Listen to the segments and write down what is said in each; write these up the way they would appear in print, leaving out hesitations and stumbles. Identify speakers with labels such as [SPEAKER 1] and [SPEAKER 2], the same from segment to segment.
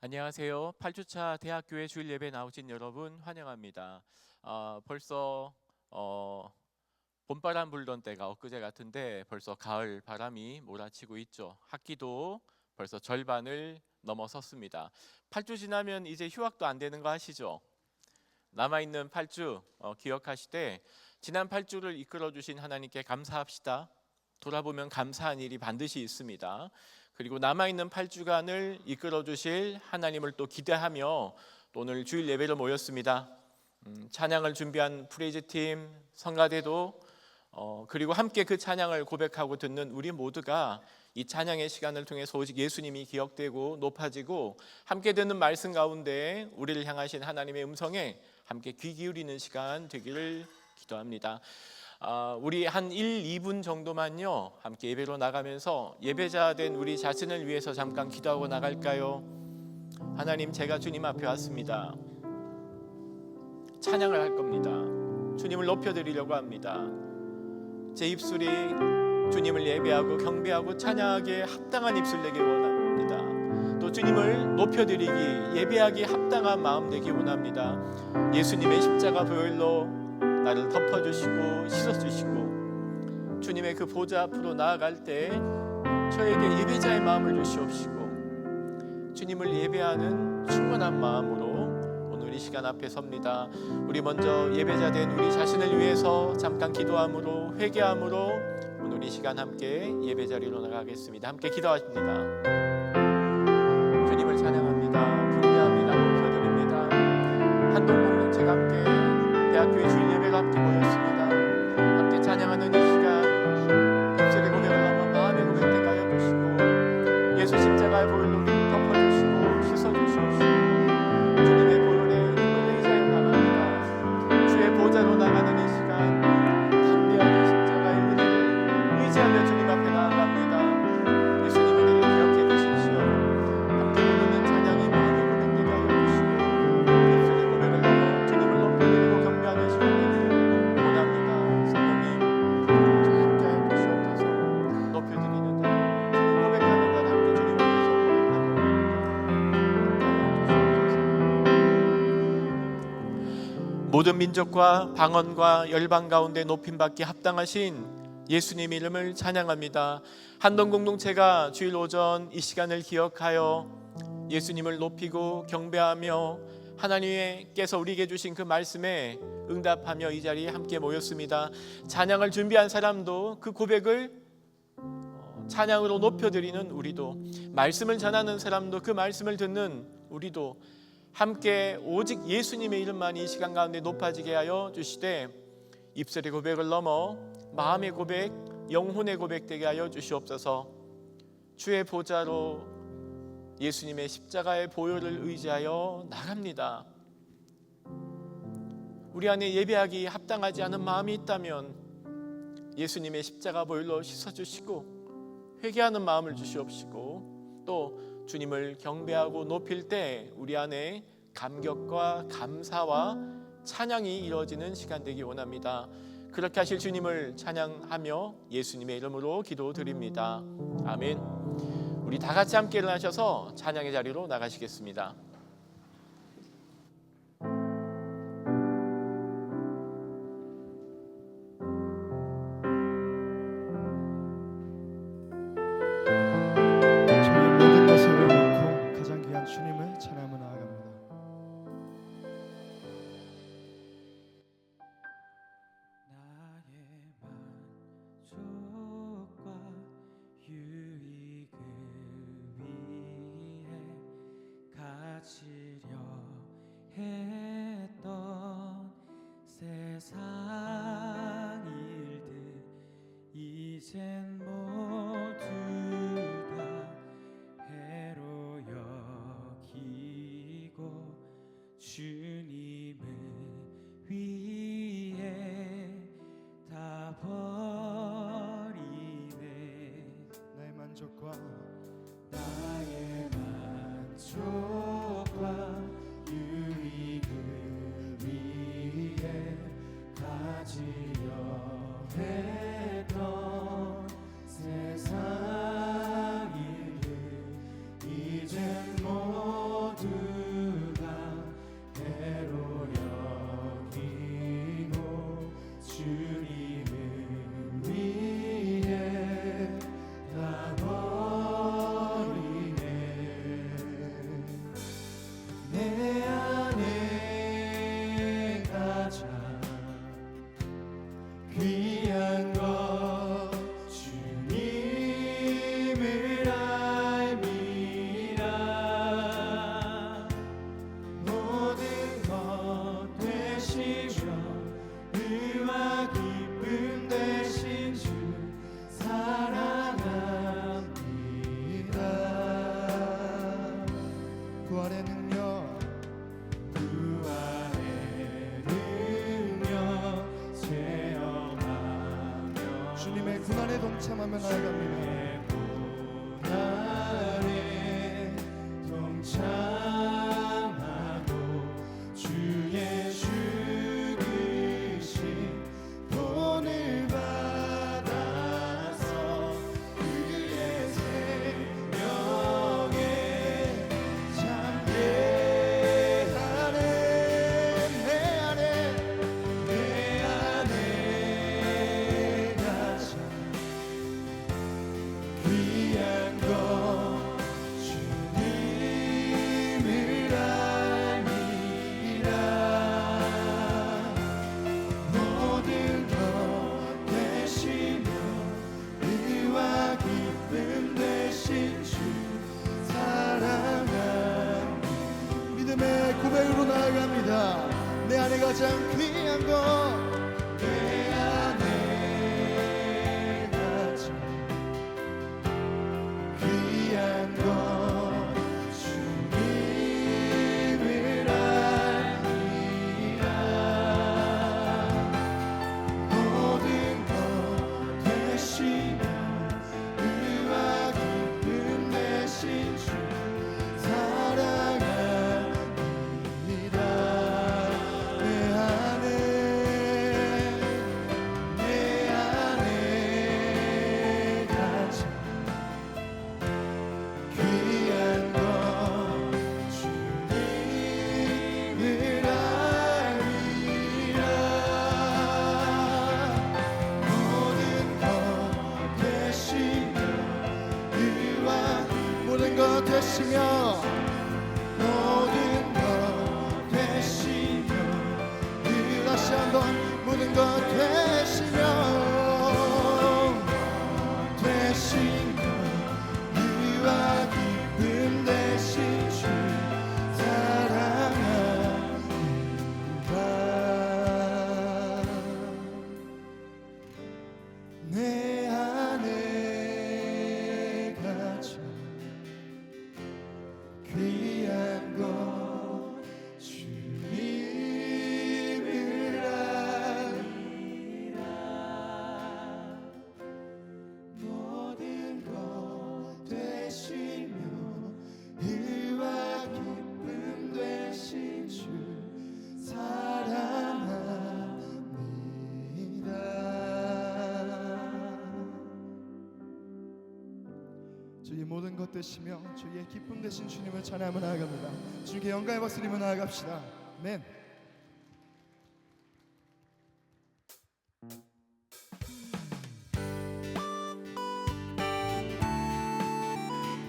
[SPEAKER 1] 안녕하세요. 8주차 대학교회 주일 예배 나오신 여러분 환영합니다. 벌써 봄바람 불던 때가 엊그제 같은데 벌써 가을 바람이 몰아치고 있죠. 학기도 벌써 절반을 넘어섰습니다. 8주 지나면 이제 휴학도 안 되는 거 아시죠? 남아있는 8주 기억하시되 지난 8주를 이끌어 주신 하나님께 감사합시다. 돌아보면 감사한 일이 반드시 있습니다. 그리고 남아있는 8주간을 이끌어 주실 하나님을 또 기대하며 또 오늘 주일 예배를 모였습니다. 찬양을 준비한 프레이즈팀, 성가대도 그리고 함께 그 찬양을 고백하고 듣는 우리 모두가 이 찬양의 시간을 통해서 오직 예수님이 기억되고 높아지고 함께 듣는 말씀 가운데 우리를 향하신 하나님의 음성에 함께 귀 기울이는 시간 되기를 기도합니다. 우리 한 1, 2분 정도만요 함께 예배로 나가면서 예배자 된 우리 자신을 위해서 잠깐 기도하고 나갈까요? 하나님, 제가 주님 앞에 왔습니다. 찬양을 할 겁니다. 주님을 높여드리려고 합니다. 제 입술이 주님을 예배하고 경배하고 찬양하기에 합당한 입술 되기 원합니다. 또 주님을 높여드리기, 예배하기 합당한 마음 되기 원합니다. 예수님의 십자가 보혈로 나를 덮어주시고 씻어주시고 주님의 그 보좌 앞으로 나아갈 때 저에게 예배자의 마음을 주시옵시고 주님을 예배하는 충만한 마음으로 오늘 이 시간 앞에 섭니다. 우리 먼저 예배자 된 우리 자신을 위해서 잠깐 기도함으로 회개함으로 오늘 이 시간 함께 예배 자리로 나가겠습니다. 함께 기도하십니다. 주님을 찬양합니다. 경배합니다. 높여드립니다. 한동 공동체가 함께 대학교의 주일 예배가 함께 모였습니다. 함께 찬양하는 이 시간 입술의 고백을 넘어 마음의 고백되게 하여 주시고 예수 십자가의 보혈로 덮어주시고 씻어주시옵시고 주님의 보혈에 힘을 의지하여 나갑니다. 주의 보좌로 나가는 이 시간 담대하게 십자가의 은혜를 의지하며 주님 앞에 나아갑니다. 예수님의 은혜를 기억해 주십시오. 함께 부르는 찬양이 마음의 고백되게 하여 주시고 입술의 고백을 넘어 주님을 높여드리고 경배하는 시간 되기를 원합니다. 성령님, 저와 함께 하여 주시옵소서. 높여드리는 날, 주님 고백하는 날 함께 주님을 위해서 고백합니다. 모든 민족과 방언과 열방 가운데 높임받기 합당하신 예수님 이름을 찬양합니다. 한동 공동체가 주일 오전 이 시간을 기억하여 예수님을 높이고 경배하며 하나님께서 우리에게 주신 그 말씀에 응답하며 이 자리에 함께 모였습니다. 찬양을 준비한 사람도 그 고백을 찬양으로 높여드리는 우리도, 말씀을 전하는 사람도 그 말씀을 듣는 우리도 함께 오직 예수님의 이름만이 이 시간 가운데 높아지게 하여 주시되 입술의 고백을 넘어 마음의 고백, 영혼의 고백 되게 하여 주시옵소서. 주의 보좌로 예수님의 십자가의 보혈을 의지하여 나갑니다. 우리 안에 예배하기 합당하지 않은 마음이 있다면 예수님의 십자가 보혈로 씻어주시고 회개하는 마음을 주시옵시고 또 주님을 경배하고 높일 때 우리 안에 감격과 감사와 찬양이 이루어지는 시간 되기 원합니다. 그렇게 하실 주님을 찬양하며 예수님의 이름으로 기도드립니다. 아멘. 우리 다 같이 함께 일어나셔서 찬양의 자리로 나가시겠습니다.
[SPEAKER 2] 저희 모든 것을 놓고 가장 귀한 주님을 찬양하며 나아갑니다.
[SPEAKER 3] 나의 만족과 유익을 위해 가지려 했던 세상 일들 이젠 모두 다 해로 여기고 주님을 위해 다 버리네.
[SPEAKER 2] 나의 만족과
[SPEAKER 3] 유익을 위해 가지려 했던
[SPEAKER 2] 주의 고난에 동참하며 나아갑니다.
[SPEAKER 3] 고난에 동참하고 주의 죽으신 본을 받아서 그의 생명에 참여하네. 내 안에 가장 귀한 것 주님을 알미라. 모든 것 되시며 의와 기쁨 되신 주 사랑합니다.
[SPEAKER 2] 믿음의 고백으로 나아갑니다. 내 안에 가장 귀한 것,
[SPEAKER 3] 내 안에 가장 귀한 것 주님을 알미라. 모든 것 되시며 의와 기쁨 되신 주 사랑합니다. 내 안에 가장 귀한 것 주님을 알미라. 모든 것 되시며 의와
[SPEAKER 2] 모든 것 되시며
[SPEAKER 3] 모든 것 되시며
[SPEAKER 2] 다시 한번 모든 것 되시며
[SPEAKER 3] 의와 기쁨 되신 주 사랑합니다. 내 안에 가장 귀한 것 주님을 알미라. 모든 것 되시며 의와 기쁨 되신 주 사랑합니다.
[SPEAKER 2] 주의 모든 것 되시며 주의 기쁨 되신 주님을 찬양하며 나아갑니다. 주님께 영광의 박수 드리며 나아갑시다. 아멘.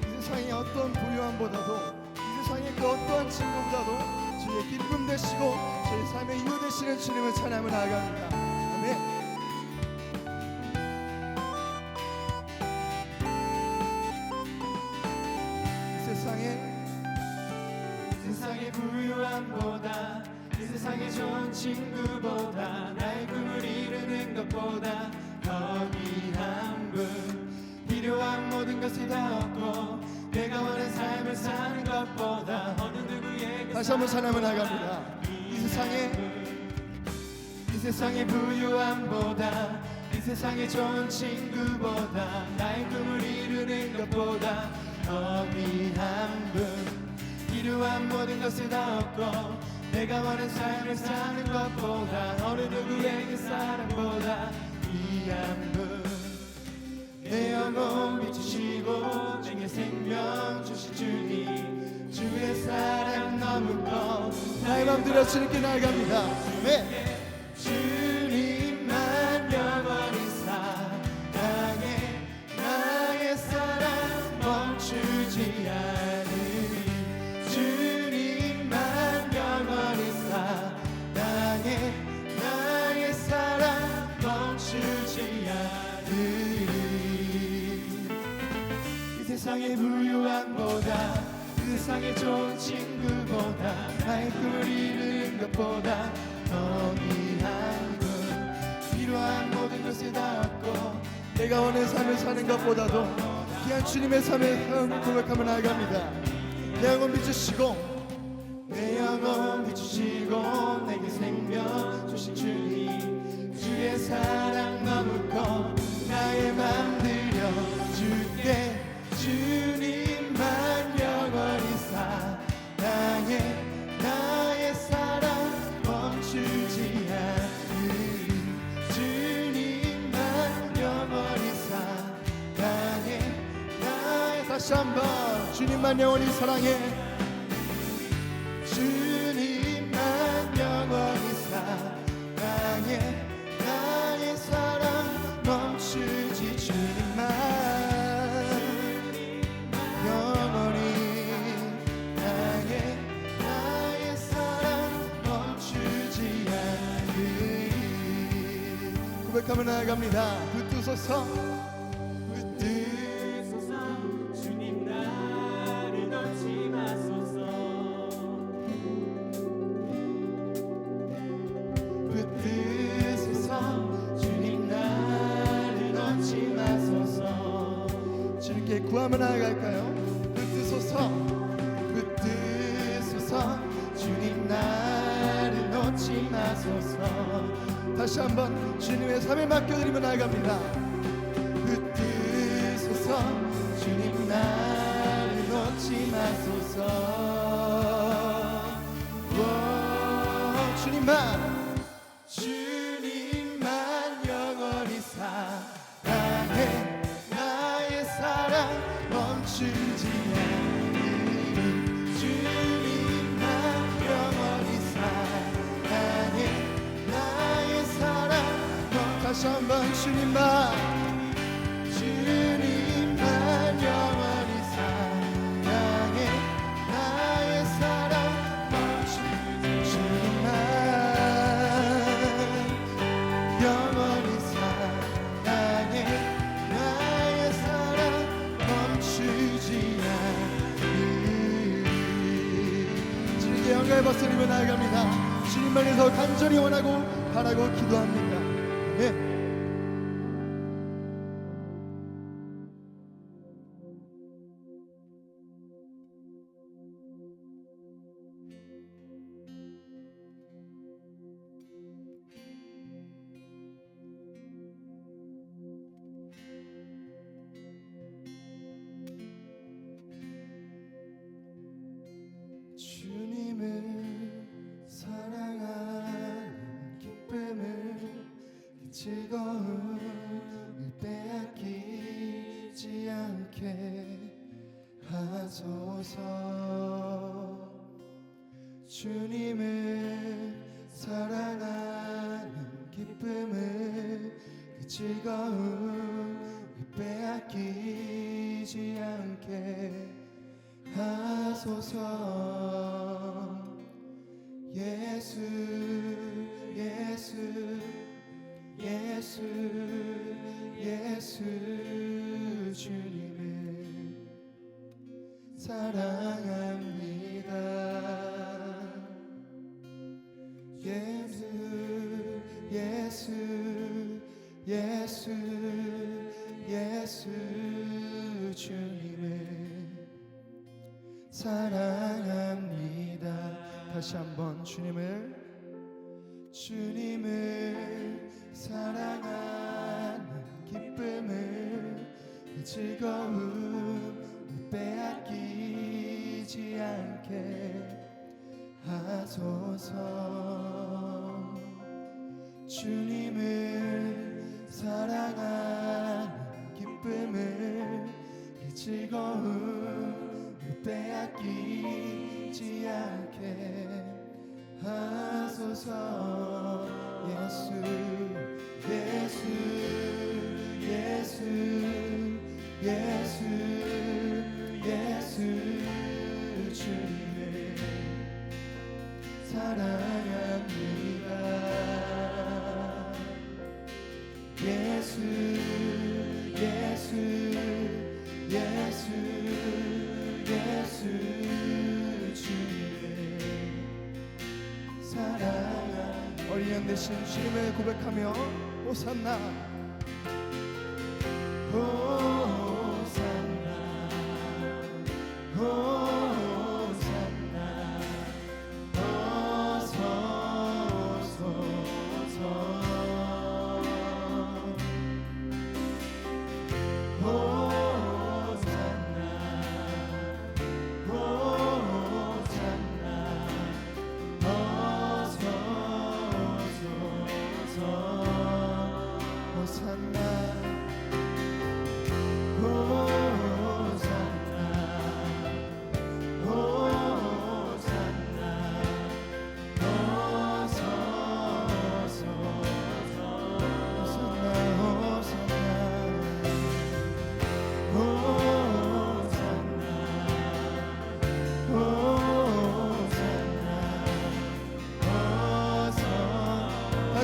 [SPEAKER 2] 이 세상의 어떤 부유함보다도 이 세상의 그 어떠한 친구보다도 주의 기쁨 되시고 저희 삶의 이유 되시는 주님을 찬양하며 나아갑니다. 아멘.
[SPEAKER 3] 세상의 부유함보다 이 세상의 좋은 친구보다 나의 꿈을 이루는 것보다 더 귀한 분 필요한 모든 것을 다 얻고 내가 원하는 삶을 사는 것보다 어느 누구에게
[SPEAKER 2] 다시 한번 찬양하며 나아갑니다.
[SPEAKER 3] 이 세상의 부유함보다 이 세상의 좋은 친구보다 나의 꿈을 이루는 것보다 더 귀한 분 필요한 모든 것을 다 얻고 내가 원하는 삶을 사는 것보다 어느 누구에게 사랑보다 귀한 분 내 영혼 비추시고 내게 생명 주신 주님 주의 사랑 너무 커
[SPEAKER 2] 나의 맘 들여 주님께 나아갑니다. 네.
[SPEAKER 3] 주님만 영원히 사랑해 나의 사랑 멈추지 않으리 주님만 영원히 사랑해 나의 사랑 멈추지 않으리 이 세상의 부유함보다 이 세상의 좋은 친구보다 나의 꿈을 이루는 것보다 더 귀한 분 필요한 모든 것을 다 얻고
[SPEAKER 2] 내가 원하는 삶을 사는 것보다도 귀한 주님의 삶의 삶을 고백하며 나아갑니다. 내 영혼 비추시고
[SPEAKER 3] 내 영혼 비추시고 내게 생명 주신 주님 주의 사랑 너무 커 나의 맘 들려줄게. 주님만 영원히 사랑해. 나의 사랑 멈추지 않으리. 주님만 영원히 사랑해. 나의
[SPEAKER 2] 다시 한번 주님만 영원히 사랑해.
[SPEAKER 3] 주님만 영원히 사랑해. 나의 사랑 멈추지. 주님만 영원히 사랑해. 나의 사랑 멈추지 않으리.
[SPEAKER 2] 고백하며 나아갑니다. 붙드소서.
[SPEAKER 3] 붙드소서. 주님 나를 놓지 마소서. 붙드소서. 주님 나를 놓지 마소서.
[SPEAKER 2] 주님께 구하며 나아갈까요? 붙드소서.
[SPEAKER 3] 붙드소서. 주님 나를 놓지 마소서.
[SPEAKER 2] 다시 한번 주님의 삶에 맡겨드리며 나아갑니다.
[SPEAKER 3] 붙드소서. 주님 나를 놓지 마소서. 주님만 영원히 사랑해. 나의 사랑 멈추지 않으리. 주님만 영원히 사랑해. 나의 사랑
[SPEAKER 2] 다시 한번 주님만
[SPEAKER 3] 영원히 사랑해. 나의 사랑 멈추지. 주님만 영원히 사랑해. 나의 사랑 멈추지 않으리.
[SPEAKER 2] 주님께 영광의 박수 드리며 나아갑니다. 주님만에서 간절히 원하고 바라고 기도합니다. 네.
[SPEAKER 3] 주님을 사랑하는 기쁨을, 그 즐거움을 빼앗기지 않게 하소서. 주님을 사랑하는 기쁨을, 그 즐거움을 빼앗기지 않게 하소서. 예수 예수 예수 예수 주님을 사랑합니다. 예수 예수 예수 예수 주님을 사랑합니다.
[SPEAKER 2] 다시 한번 주님을
[SPEAKER 3] 사랑하는 기쁨을, 그 즐거움을 빼앗기지 않게 하소서. 주님을 사랑하는 기쁨을, 그 즐거움을 빼앗기지 않게 하소서. 예수 예수 예수 예수 예수 주님을 사랑합니다. 예수 예수 예수 예수 주님을 사랑합니다.
[SPEAKER 2] 어린 양 되신 주님을 고백하며 호산나
[SPEAKER 3] 호산나 호산나 어서 오소서.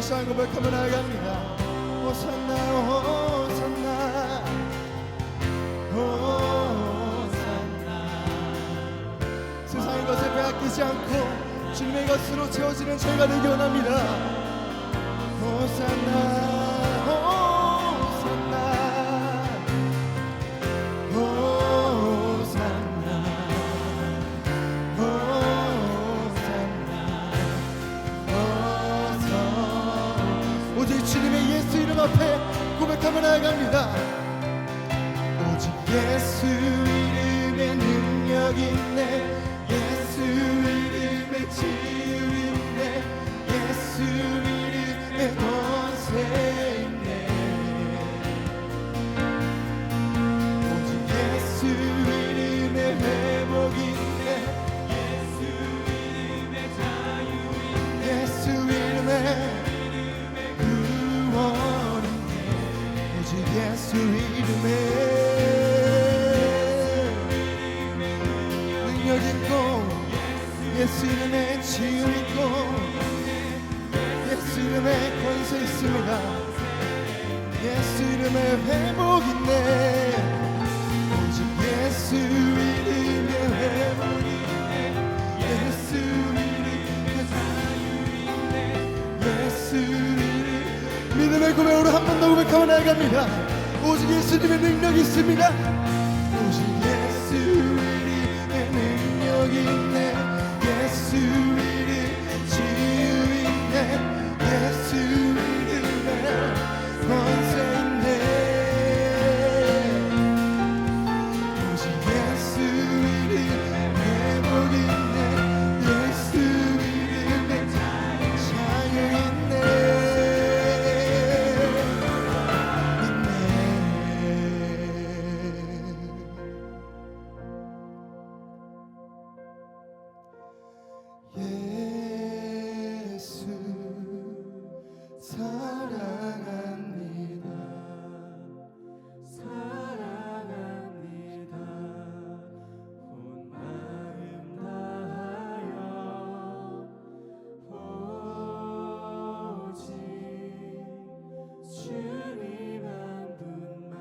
[SPEAKER 2] 다시 한 번 고백하며 나아갑니다. 호산나 호산나
[SPEAKER 3] 호산나.
[SPEAKER 2] 세상의 것을 빼앗기지 않고 주님의 것으로 채워지는 저희가 되기 원합니다. 호산나 호산나
[SPEAKER 3] 호산나. 호산나.
[SPEAKER 2] 오직 주님의 예수 이름 앞에 고백하며 나아갑니다.
[SPEAKER 3] 오직 예수 이름에 능력 있네. 예수 이름에 치유 있네. 예수 이름에 권세 있네. 오직 예수 이름에 회복 있네. 예수 이름에 자유 있네.
[SPEAKER 2] 예수 이름에
[SPEAKER 3] 구원 있네.
[SPEAKER 2] 오직 예수 이름에 능력 있고 예수 이름에 치유 있고 예수 이름에 권세 있습니다. 예수 이름에 회복 있네. 오직 예수 이름에 회복 있네. 예수 이름에 자유 있네. 예수 이름 믿음의 고백으로 한 번 더 고백하며 나아갑니다. 오직 예수님의 능력이 있습니다. 오직 예수 이름에 능력 있네. 예수 이름 치유 있네. 예수 이름에 권세 있네. 오직 예수 이름 회복 있네. 예수 이름에 자유 있네. 예수 사랑합니다.
[SPEAKER 3] 사랑합니다. 온 마음 다하여 오직 주님 한 분만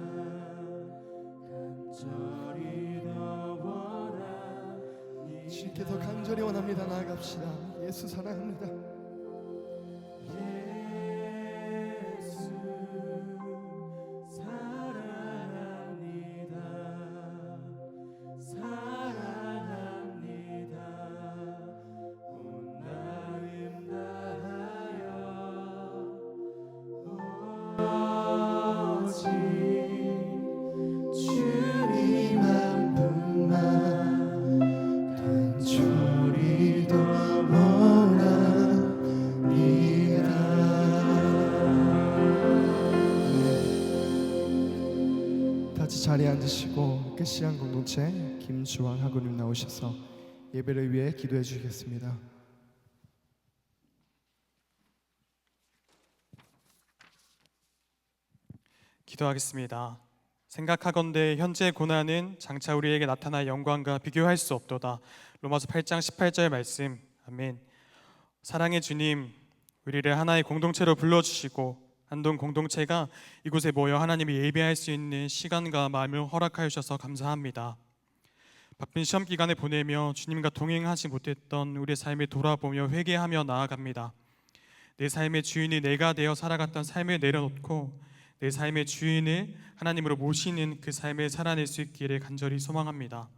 [SPEAKER 3] 간절히 더 원하니.
[SPEAKER 2] 주님께 더 간절히 원합니다. 나아갑시다. 예수 사랑합니다.
[SPEAKER 3] 예수 사랑합니다. 사랑합니다. 온 마음 다하여 오직 주님 한 분만 간절히 더 원합니다.
[SPEAKER 2] 같이 자리에 앉으시고 끝시간 공동체 김주왕 하구님 나오셔서 예배를 위해 기도해 주시겠습니다.
[SPEAKER 4] 기도하겠습니다. 생각하건대 현재의 고난은 장차 우리에게 나타날 영광과 비교할 수 없도다. 로마서 8장 18절 말씀. 아멘. 사랑의 주님, 우리를 하나의 공동체로 불러주시고 한동 공동체가 이곳에 모여 하나님이 예배할 수 있는 시간과 마음을 허락하여 주셔서 감사합니다. 바쁜 시험 기간을 보내며 주님과 동행하지 못했던 우리의 삶을 돌아보며 회개하며 나아갑니다. 내 삶의 주인이 내가 되어 살아갔던 삶을 내려놓고 내 삶의 주인을 하나님으로 모시는 그 삶을 살아낼 수 있기를 간절히 소망합니다.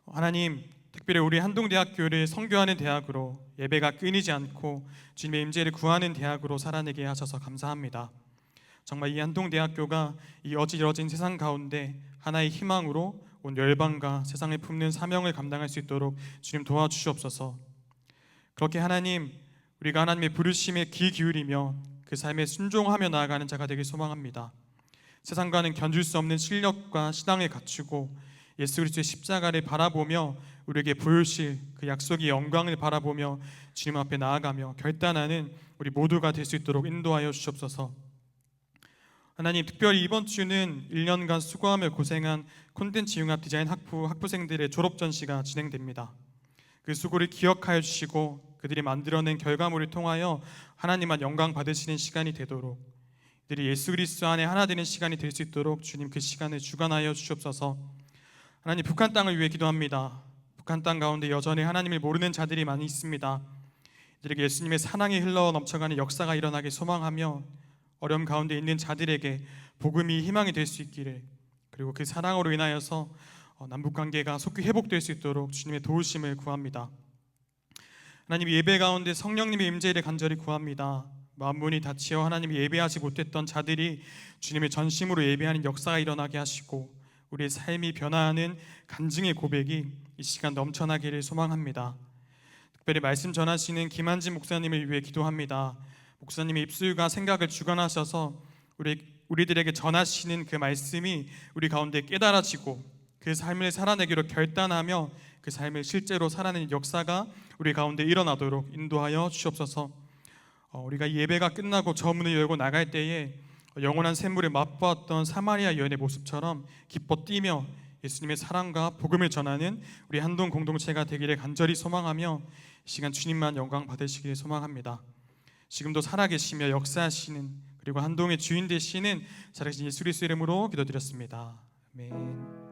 [SPEAKER 4] 하나님, 특별히 우리 한동대학교를 선교하는 대학으로 예배가 끊이지 않고 주님의 임재를 구하는 대학으로 살아내게 하셔서 감사합니다. 정말 이 한동대학교가 이 어지러진 세상 가운데 하나의 희망으로 온 열방과 세상을 품는 사명을 감당할 수 있도록 주님 도와주시옵소서. 그렇게 하나님, 우리가 하나님의 부르심에 귀 기울이며 그 삶에 순종하며 나아가는 자가 되길 소망합니다. 세상과는 견줄 수 없는 실력과 신앙을 갖추고 예수 그리스도의 십자가를 바라보며 우리에게 보여주실 그 약속의 영광을 바라보며 주님 앞에 나아가며 결단하는 우리 모두가 될 수 있도록 인도하여 주시옵소서. 하나님, 특별히 이번 주는 1년간 수고하며 고생한 콘텐츠 융합 디자인 학부생들의 졸업 전시가 진행됩니다. 그 수고를 기억하여 주시고 그 그들이 만들어낸 결과물을 통하여 하나님만 영광 받으시는 시간이 되도록, 이들이 예수 그리스도 안에 하나 되는 시간이 될 수 있도록 주님 그 시간을 주관하여 주옵소서. 하나님, 북한 땅을 위해 기도합니다. 북한 땅 가운데 여전히 하나님을 모르는 자들이 많이 있습니다. 이들에게 예수님의 사랑이 흘러 넘쳐가는 역사가 일어나길 소망하며, 어려움 가운데 있는 자들에게 복음이 희망이 될 수 있기를, 그리고 그 사랑으로 인하여서 남북관계가 속히 회복될 수 있도록 주님의 도우심을 구합니다. 하나님, 예배 가운데 성령님의 임재를 간절히 구합니다. 마음 문이 닫히어 하나님이 예배하지 못했던 자들이 주님의 전심으로 예배하는 역사가 일어나게 하시고, 우리의 삶이 변화하는 간증의 고백이 이 시간 넘쳐나기를 소망합니다. 특별히 말씀 전하시는 김한진 목사님을 위해 기도합니다. 목사님의 입술과 생각을 주관하셔서 우리들에게 전하시는 그 말씀이 우리 가운데 깨달아지고 그 삶을 살아내기로 결단하며 그 삶을 실제로 살아내는 역사가 우리 가운데 일어나도록 인도하여 주옵소서. 우리가 예배가 끝나고 저 문을 열고 나갈 때에 영원한 샘물을 맛보았던 사마리아 여인의 모습처럼 기뻐 뛰며 예수님의 사랑과 복음을 전하는 우리 한동 공동체가 되기를 간절히 소망하며 이 시간 주님만 영광 받으시기를 소망합니다. 지금도 살아계시며 역사하시는, 그리고 한동의 주인 되시는 살아계신 예수 그리스도 이름으로 기도드렸습니다. 아멘.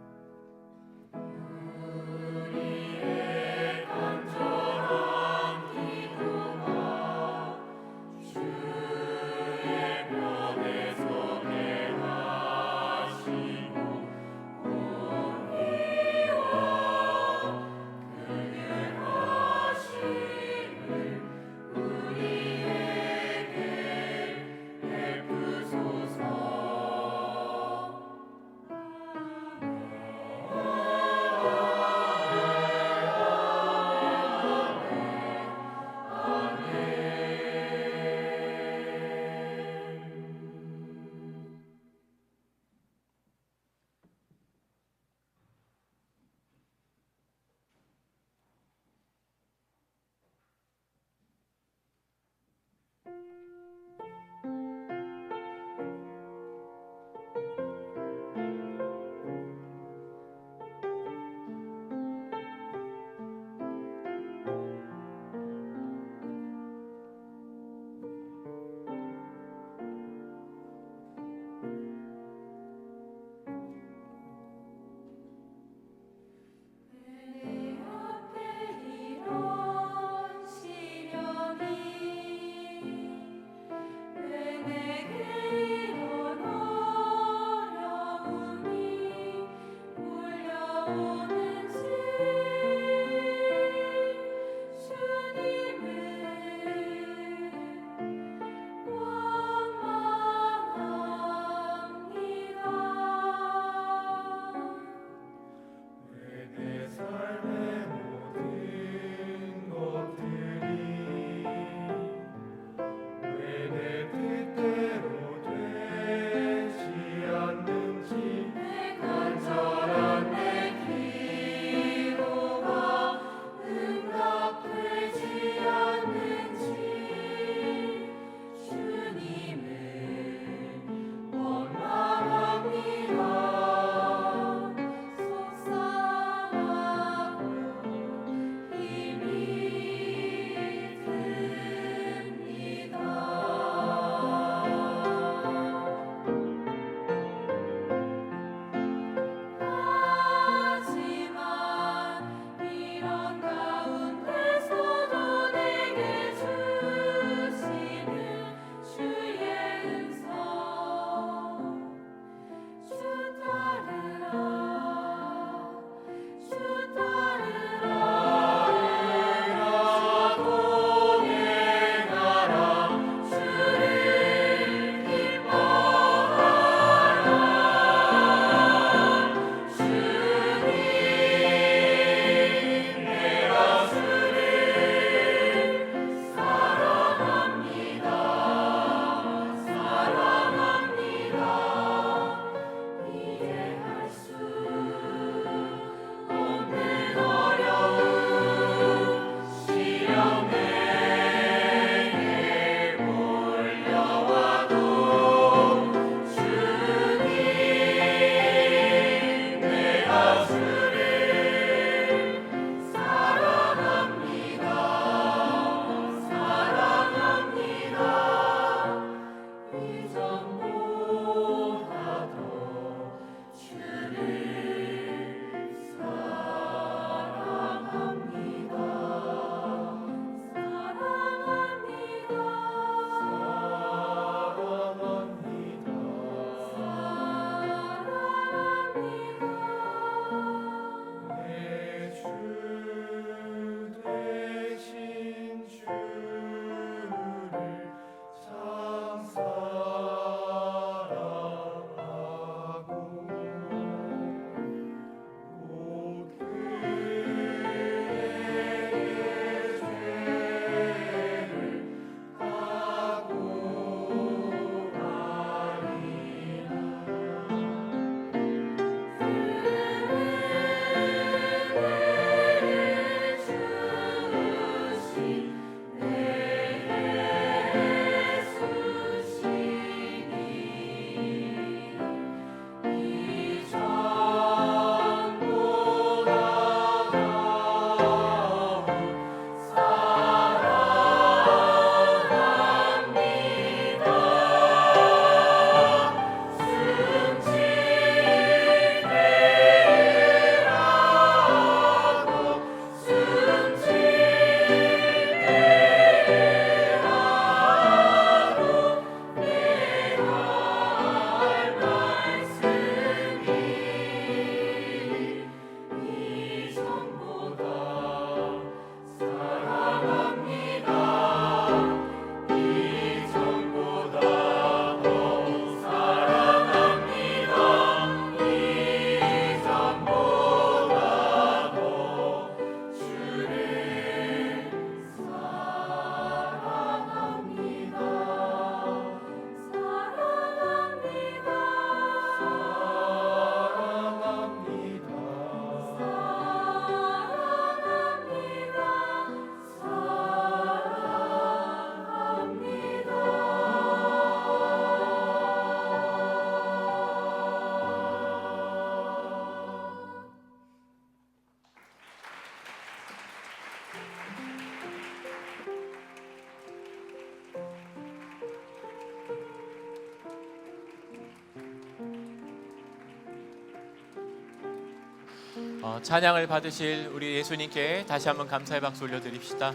[SPEAKER 1] 찬양을 받으실 우리 예수님께 다시 한번 감사의 박수 올려드립시다.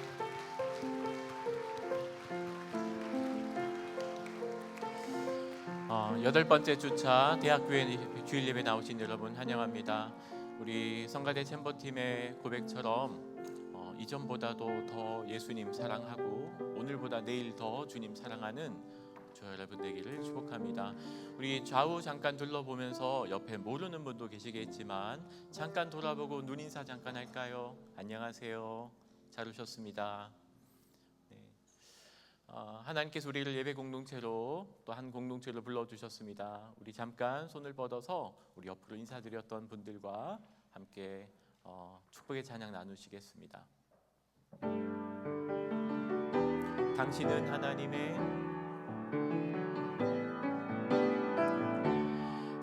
[SPEAKER 1] 여덟 번째 주차 대학교회 주일 예배 나오신 여러분 환영합니다. 우리 성가대 챔버팀의 고백처럼 이전보다도 더 예수님 사랑하고 오늘보다 내일 더 주님 사랑하는 저 여러분 되기를 축복합니다. 우리 좌우 잠깐 둘러보면서 옆에 모르는 분도 계시겠지만 잠깐 돌아보고 눈인사 잠깐 할까요? 안녕하세요. 잘 오셨습니다. 네. 하나님께서 우리를 예배 공동체로 또 한 공동체로 불러주셨습니다. 우리 잠깐 손을 뻗어서 우리 옆으로 인사드렸던 분들과 함께 축복의 찬양 나누시겠습니다.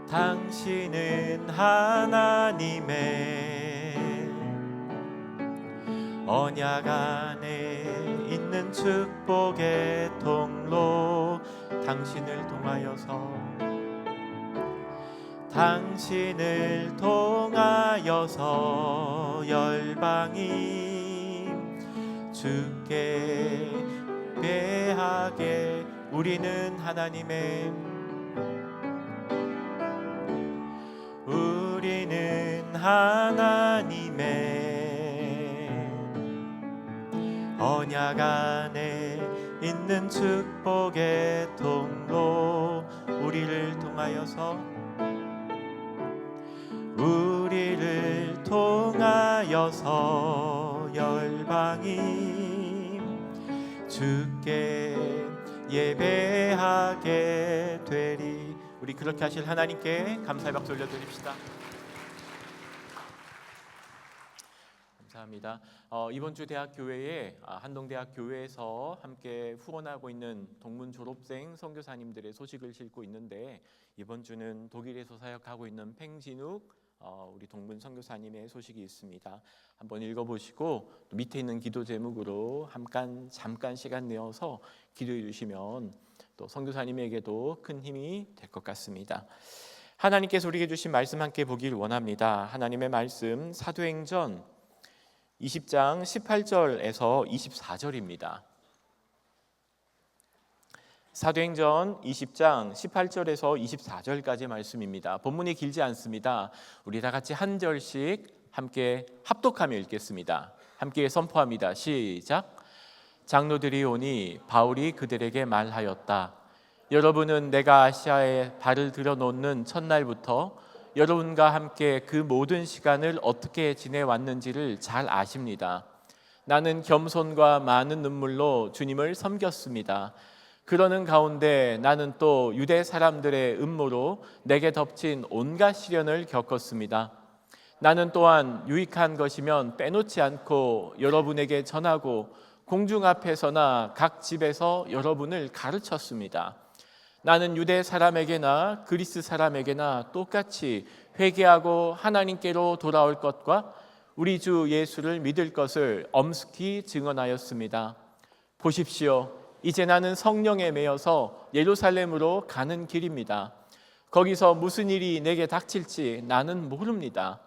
[SPEAKER 1] 당신은 하나님의 언약 안에 있는 축복의 통로 당신을 통하여서 열방이 주께 예배하게 우리는 하나님의 언약 안에 있는 축복의 통로 우리를 통하여서 열방이 주께 예배하게 되리. 우리 그렇게 하실 하나님께 감사의 박수 올려드립시다. 감사합니다. 이번 주 대학교회에 한동대학교회에서 함께 후원하고 있는 동문 졸업생 선교사님들의 소식을 싣고 있는데 이번 주는 독일에서 사역하고 있는 팽진욱 우리 동문 선교사님의 소식이 있습니다. 한번 읽어보시고 또 밑에 있는 기도 제목으로 잠깐 시간 내어서 기도해 주시면 또 선교사님에게도 큰 힘이 될 것 같습니다. 하나님께서 우리에게 주신 말씀 함께 보길 원합니다. 하나님의 말씀 사도행전 20장 18절에서 24절입니다. 사도행전 20장 18절에서 24절까지 말씀입니다. 본문이 길지 않습니다. 우리 다 같이 한 절씩 함께 합독하며 읽겠습니다. 함께 선포합니다. 시작. 장로들이 오니 바울이 그들에게 말하였다. 여러분은 내가 아시아에 발을 들여놓는 첫날부터 여러분과 함께 그 모든 시간을 어떻게 지내왔는지를 잘 아십니다. 나는 겸손과 많은 눈물로 주님을 섬겼습니다. 그러는 가운데 나는 또 유대 사람들의 음모로 내게 덮친 온갖 시련을 겪었습니다. 나는 또한 유익한 것이면 빼놓지 않고 여러분에게 전하고 공중 앞에서나 각 집에서 여러분을 가르쳤습니다. 나는 유대 사람에게나 그리스 사람에게나 똑같이 회개하고 하나님께로 돌아올 것과 우리 주 예수를 믿을 것을 엄숙히 증언하였습니다. 보십시오. 이제 나는 성령에 매여서 예루살렘으로 가는 길입니다. 거기서 무슨 일이 내게 닥칠지 나는 모릅니다.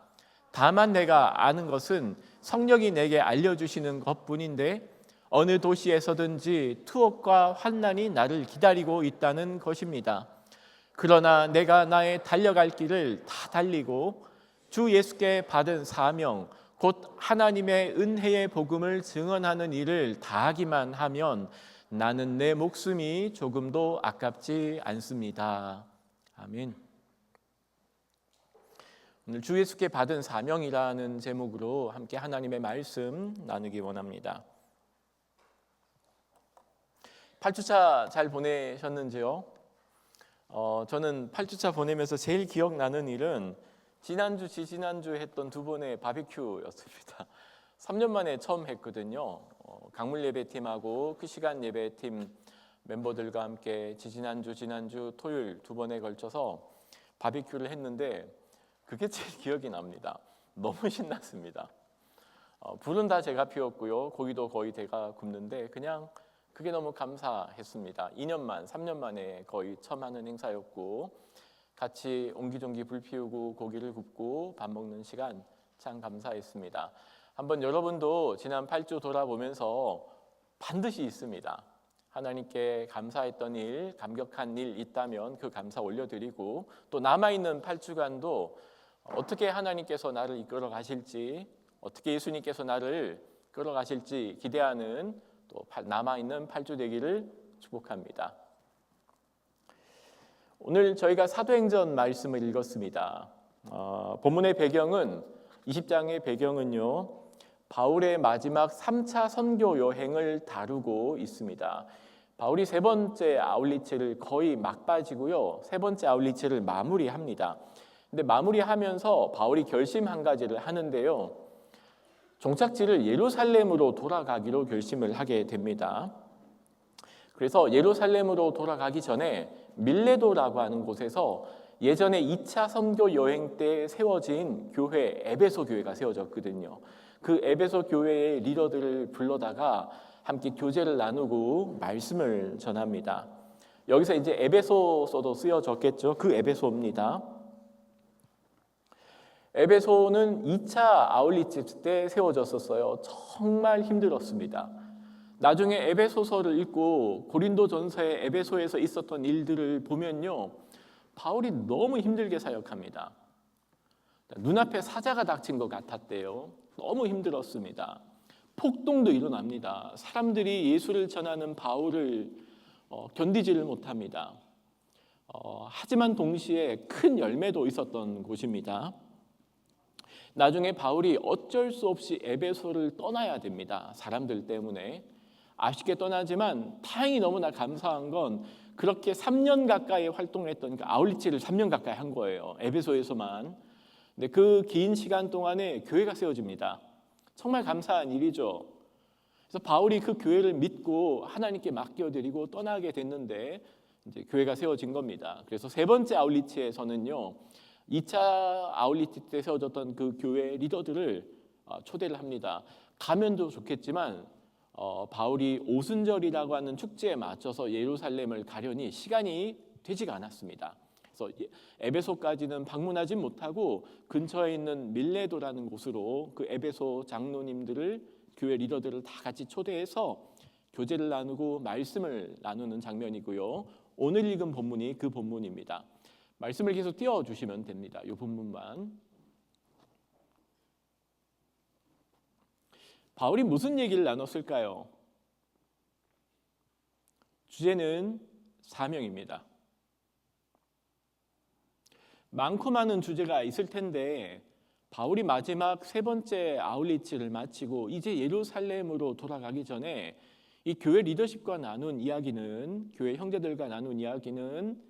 [SPEAKER 1] 다만 내가 아는 것은 성령이 내게 알려주시는 것뿐인데 어느 도시에서든지 투옥과 환난이 나를 기다리고 있다는 것입니다. 그러나 내가 나의 달려갈 길을 다 달리고 주 예수께 받은 사명 곧 하나님의 은혜의 복음을 증언하는 일을 다하기만 하면 나는 내 목숨이 조금도 아깝지 않습니다. 아멘. 오늘 주 예수께 받은 사명이라는 제목으로 함께 하나님의 말씀 나누기 원합니다. 8주차 잘 보내셨는지요? 저는 8주차 보내면서 제일 기억나는 일은 지난주, 지지난주 했던 두 번의 바비큐였습니다. 3년 만에 처음 했거든요. 강물 예배팀하고 그 시간 예배팀 멤버들과 함께 지난주, 지난주 토요일 두 번에 걸쳐서 바비큐를 했는데 그게 제일 기억이 납니다. 너무 신났습니다. 불은 다 제가 피웠고요. 고기도 거의 제가 굽는데 그냥 그게 너무 감사했습니다. 3년 만에 거의 처음 하는 행사였고 같이 옹기종기 불 피우고 고기를 굽고 밥 먹는 시간 참 감사했습니다. 한번 여러분도 지난 8주 돌아보면서 반드시 있습니다. 하나님께 감사했던 일, 감격한 일 있다면 그 감사 올려드리고, 또 남아있는 8주간도 어떻게 하나님께서 나를 이끌어 가실지, 어떻게 예수님께서 나를 끌어가실지 기대하는 또 남아있는 8주 되기를 축복합니다. 오늘 저희가 사도행전 말씀을 읽었습니다. 본문의 배경은 20장의 배경은요, 바울의 마지막 3차 선교 여행을 다루고 있습니다. 바울이 세 번째 아울리치를 거의 막바지고요, 세 번째 아울리치를 마무리합니다. 근데 마무리하면서 바울이 결심 한 가지를 하는데요, 종착지를 예루살렘으로 돌아가기로 결심을 하게 됩니다. 그래서 예루살렘으로 돌아가기 전에 밀레도라고 하는 곳에서 예전에 2차 선교 여행 때 세워진 교회, 에베소 교회가 세워졌거든요. 그 에베소 교회의 리더들을 불러다가 함께 교제를 나누고 말씀을 전합니다. 여기서 이제 에베소서도 쓰여졌겠죠. 그 에베소입니다. 에베소는 2차 아울리치 때 세워졌었어요. 정말 힘들었습니다. 나중에 에베소서를 읽고 고린도전서의 에베소에서 있었던 일들을 보면요, 바울이 너무 힘들게 사역합니다. 눈앞에 사자가 닥친 것 같았대요. 너무 힘들었습니다. 폭동도 일어납니다. 사람들이 예수를 전하는 바울을 견디지를 못합니다. 하지만 동시에 큰 열매도 있었던 곳입니다. 나중에 바울이 어쩔 수 없이 에베소를 떠나야 됩니다. 사람들 때문에. 아쉽게 떠나지만 다행히 너무나 감사한 건 그렇게 3년 가까이 활동했던 그 아울리치를 3년 가까이 한 거예요. 에베소에서만. 근데 그 긴 시간 동안에 교회가 세워집니다. 정말 감사한 일이죠. 그래서 바울이 그 교회를 믿고 하나님께 맡겨드리고 떠나게 됐는데 이제 교회가 세워진 겁니다. 그래서 세 번째 아울리치에서는요, 2차 아울리치 때 세워졌던 그 교회 리더들을 초대를 합니다. 가면도 좋겠지만 바울이 오순절이라고 하는 축제에 맞춰서 예루살렘을 가려니 시간이 되지가 않았습니다. 그래서 에베소까지는 방문하지 못하고 근처에 있는 밀레도라는 곳으로 그 에베소 장로님들을, 교회 리더들을 다 같이 초대해서 교제를 나누고 말씀을 나누는 장면이고요. 오늘 읽은 본문이 그 본문입니다. 말씀을 계속 띄워주시면 됩니다. 이 본문만. 바울이 무슨 얘기를 나눴을까요? 주제는 사명입니다. 많고 많은 주제가 있을 텐데 바울이 마지막 세 번째 아울리치를 마치고 이제 예루살렘으로 돌아가기 전에 이 교회 리더십과 나눈 이야기는, 교회 형제들과 나눈 이야기는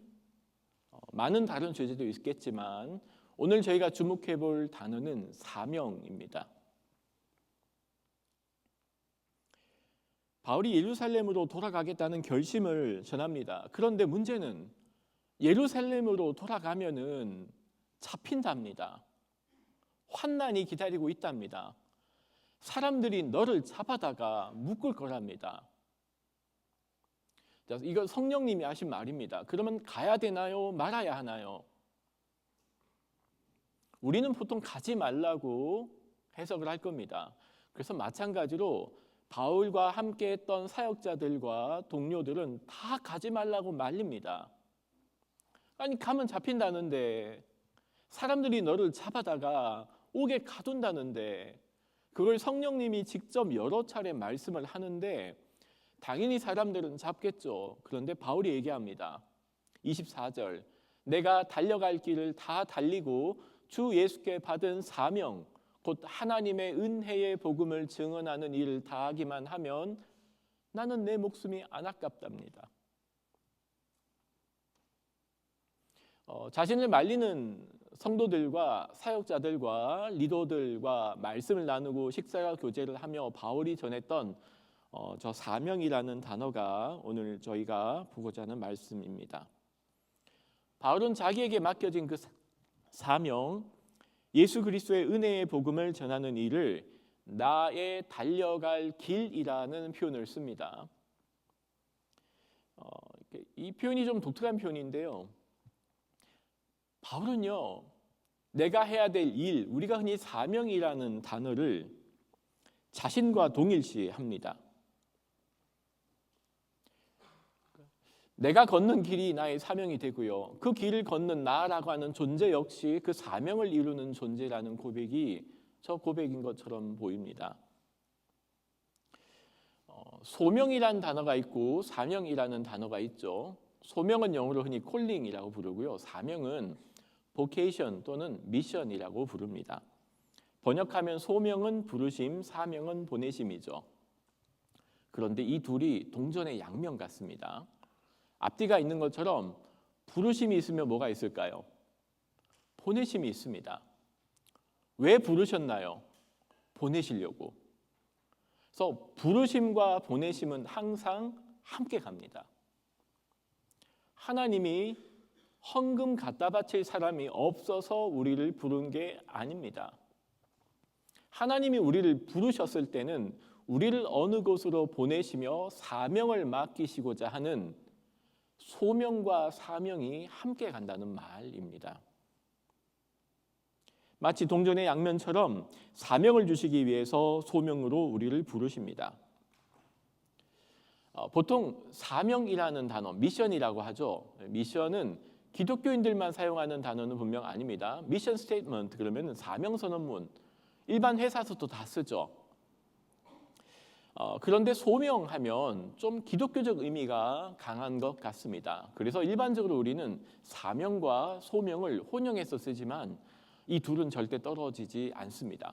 [SPEAKER 1] 많은 다른 주제도 있겠지만 오늘 저희가 주목해 볼 단어는 사명입니다. 바울이 예루살렘으로 돌아가겠다는 결심을 전합니다. 그런데 문제는 예루살렘으로 돌아가면은 잡힌답니다. 환난이 기다리고 있답니다. 사람들이 너를 잡아다가 묶을 거랍니다. 이거 성령님이 하신 말입니다. 그러면 가야 되나요? 말아야 하나요? 우리는 보통 가지 말라고 해석을 할 겁니다. 그래서 마찬가지로 바울과 함께 했던 사역자들과 동료들은 다 가지 말라고 말립니다. 아니, 가면 잡힌다는데, 사람들이 너를 잡아다가 옥에 가둔다는데, 그걸 성령님이 직접 여러 차례 말씀을 하는데 당연히 사람들은 잡겠죠. 그런데 바울이 얘기합니다. 24절, 내가 달려갈 길을 다 달리고 주 예수께 받은 사명, 곧 하나님의 은혜의 복음을 증언하는 일을 다하기만 하면 나는 내 목숨이 안 아깝답니다. 자신을 말리는 성도들과 사역자들과 리더들과 말씀을 나누고 식사와 교제를 하며 바울이 전했던 저 사명이라는 단어가 오늘 저희가 보고자 하는 말씀입니다. 바울은 자기에게 맡겨진 그 사명, 예수 그리스도의 은혜의 복음을 전하는 일을 나의 달려갈 길이라는 표현을 씁니다. 이 표현이 좀 독특한 표현인데요. 바울은요, 내가 해야 될 일, 우리가 흔히 사명이라는 단어를 자신과 동일시합니다. 내가 걷는 길이 나의 사명이 되고요. 그 길을 걷는 나라고 하는 존재 역시 그 사명을 이루는 존재라는 고백이 저 고백인 것처럼 보입니다. 소명이라는 단어가 있고 사명이라는 단어가 있죠. 소명은 영어로 흔히 calling이라고 부르고요. 사명은 vocation 또는 mission이라고 부릅니다. 번역하면 소명은 부르심, 사명은 보내심이죠. 그런데 이 둘이 동전의 양면 같습니다. 앞뒤가 있는 것처럼 부르심이 있으면 뭐가 있을까요? 보내심이 있습니다. 왜 부르셨나요? 보내시려고. 그래서 부르심과 보내심은 항상 함께 갑니다. 하나님이 헌금 갖다 바칠 사람이 없어서 우리를 부른 게 아닙니다. 하나님이 우리를 부르셨을 때는 우리를 어느 곳으로 보내시며 사명을 맡기시고자 하는 소명과 사명이 함께 간다는 말입니다. 마치 동전의 양면처럼 사명을 주시기 위해서 소명으로 우리를 부르십니다. 보통 사명이라는 단어, 미션이라고 하죠. 미션은 기독교인들만 사용하는 단어는 분명 아닙니다. 미션 스테이트먼트 그러면 사명 선언문, 일반 회사에서도 다 쓰죠. 그런데 소명하면 좀 기독교적 의미가 강한 것 같습니다. 그래서 일반적으로 우리는 사명과 소명을 혼용해서 쓰지만 이 둘은 절대 떨어지지 않습니다.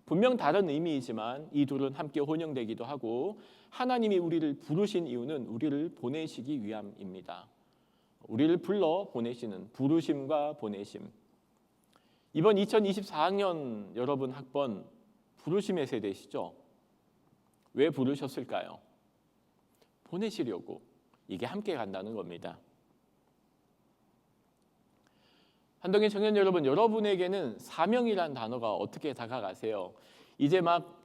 [SPEAKER 1] 분명 다른 의미이지만 이 둘은 함께 혼용되기도 하고 하나님이 우리를 부르신 이유는 우리를 보내시기 위함입니다. 우리를 불러 보내시는 부르심과 보내심. 이번 2024학년 여러분 학번 부르심의 세대시죠? 왜 부르셨을까요? 보내시려고. 이게 함께 간다는 겁니다. 한동의 청년 여러분, 여러분에게는 사명이란 단어가 어떻게 다가가세요? 이제 막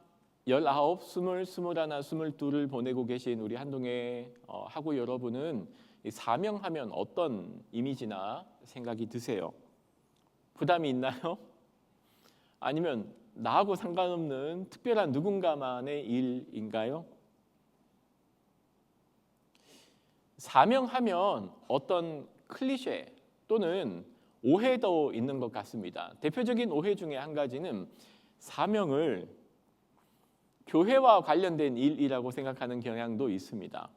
[SPEAKER 1] 19, 20, 21, 22를 보내고 계신 우리 한동의 학우 여러분은 사명하면 어떤 이미지나 생각이 드세요? 부담이 있나요? 아니면 나하고 상관없는 특별한 누군가만의 일인가요? 사명하면 어떤 클리셰 또는 오해도 있는 것 같습니다. 대표적인 오해 중에 한 가지는 사명을 교회와 관련된 일이라고 생각하는 경향도 있습니다.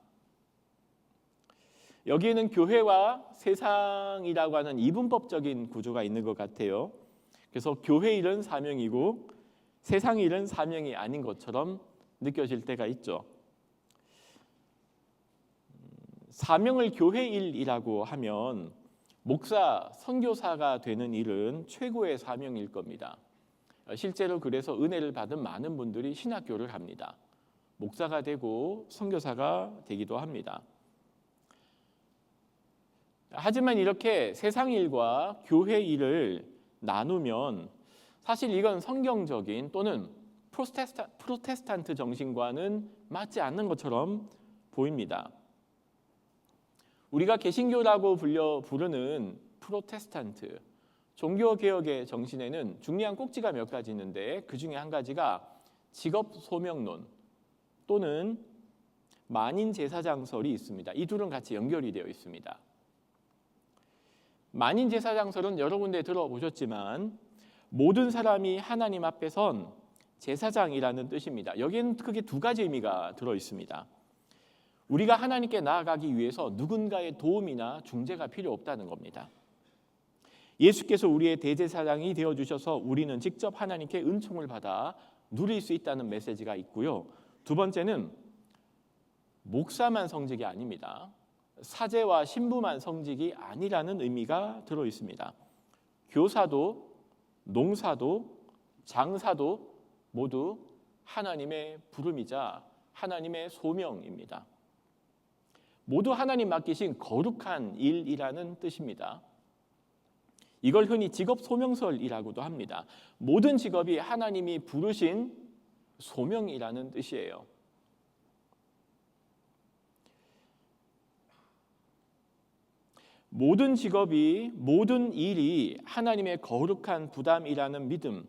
[SPEAKER 1] 여기에는 교회와 세상이라고 하는 이분법적인 구조가 있는 것 같아요. 그래서 교회 일은 사명이고 세상 일은 사명이 아닌 것처럼 느껴질 때가 있죠. 사명을 교회 일이라고 하면 목사, 선교사가 되는 일은 최고의 사명일 겁니다. 실제로 그래서 은혜를 받은 많은 분들이 신학교를 합니다. 목사가 되고 선교사가 되기도 합니다. 하지만 이렇게 세상 일과 교회 일을 나누면 사실 이건 성경적인 또는 프로테스탄트 정신과는 맞지 않는 것처럼 보입니다. 우리가 개신교라고 부르는 프로테스탄트 종교개혁의 정신에는 중요한 꼭지가 몇 가지 있는데 그 중에 한 가지가 직업소명론 또는 만인제사장설이 있습니다. 이 둘은 같이 연결이 되어 있습니다. 만인제사장설은 여러 군데 들어보셨지만 모든 사람이 하나님 앞에 선 제사장이라는 뜻입니다. 여기에는 크게 두 가지 의미가 들어 있습니다. 우리가 하나님께 나아가기 위해서 누군가의 도움이나 중재가 필요 없다는 겁니다. 예수께서 우리의 대제사장이 되어주셔서 우리는 직접 하나님께 은총을 받아 누릴 수 있다는 메시지가 있고요. 두 번째는 목사만 성직이 아닙니다. 사제와 신부만 성직이 아니라는 의미가 들어 있습니다. 교사도 농사도 장사도 모두 하나님의 부름이자 하나님의 소명입니다. 모두 하나님 맡기신 거룩한 일이라는 뜻입니다. 이걸 흔히 직업 소명설이라고도 합니다. 모든 직업이 하나님이 부르신 소명이라는 뜻이에요. 모든 직업이, 모든 일이 하나님의 거룩한 부담이라는 믿음,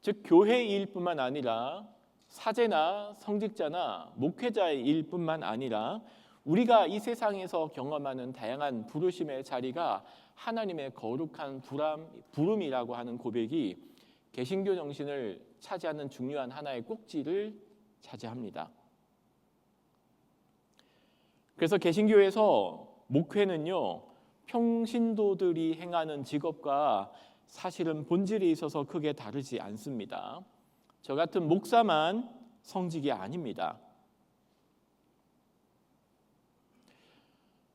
[SPEAKER 1] 즉 교회의 일뿐만 아니라 사제나 성직자나 목회자의 일뿐만 아니라 우리가 이 세상에서 경험하는 다양한 부르심의 자리가 하나님의 거룩한 부름이라고 하는 고백이 개신교 정신을 차지하는 중요한 하나의 꼭지를 차지합니다. 그래서 개신교에서 목회는요, 평신도들이 행하는 직업과 사실은 본질에 있어서 크게 다르지 않습니다. 저 같은 목사만 성직이 아닙니다.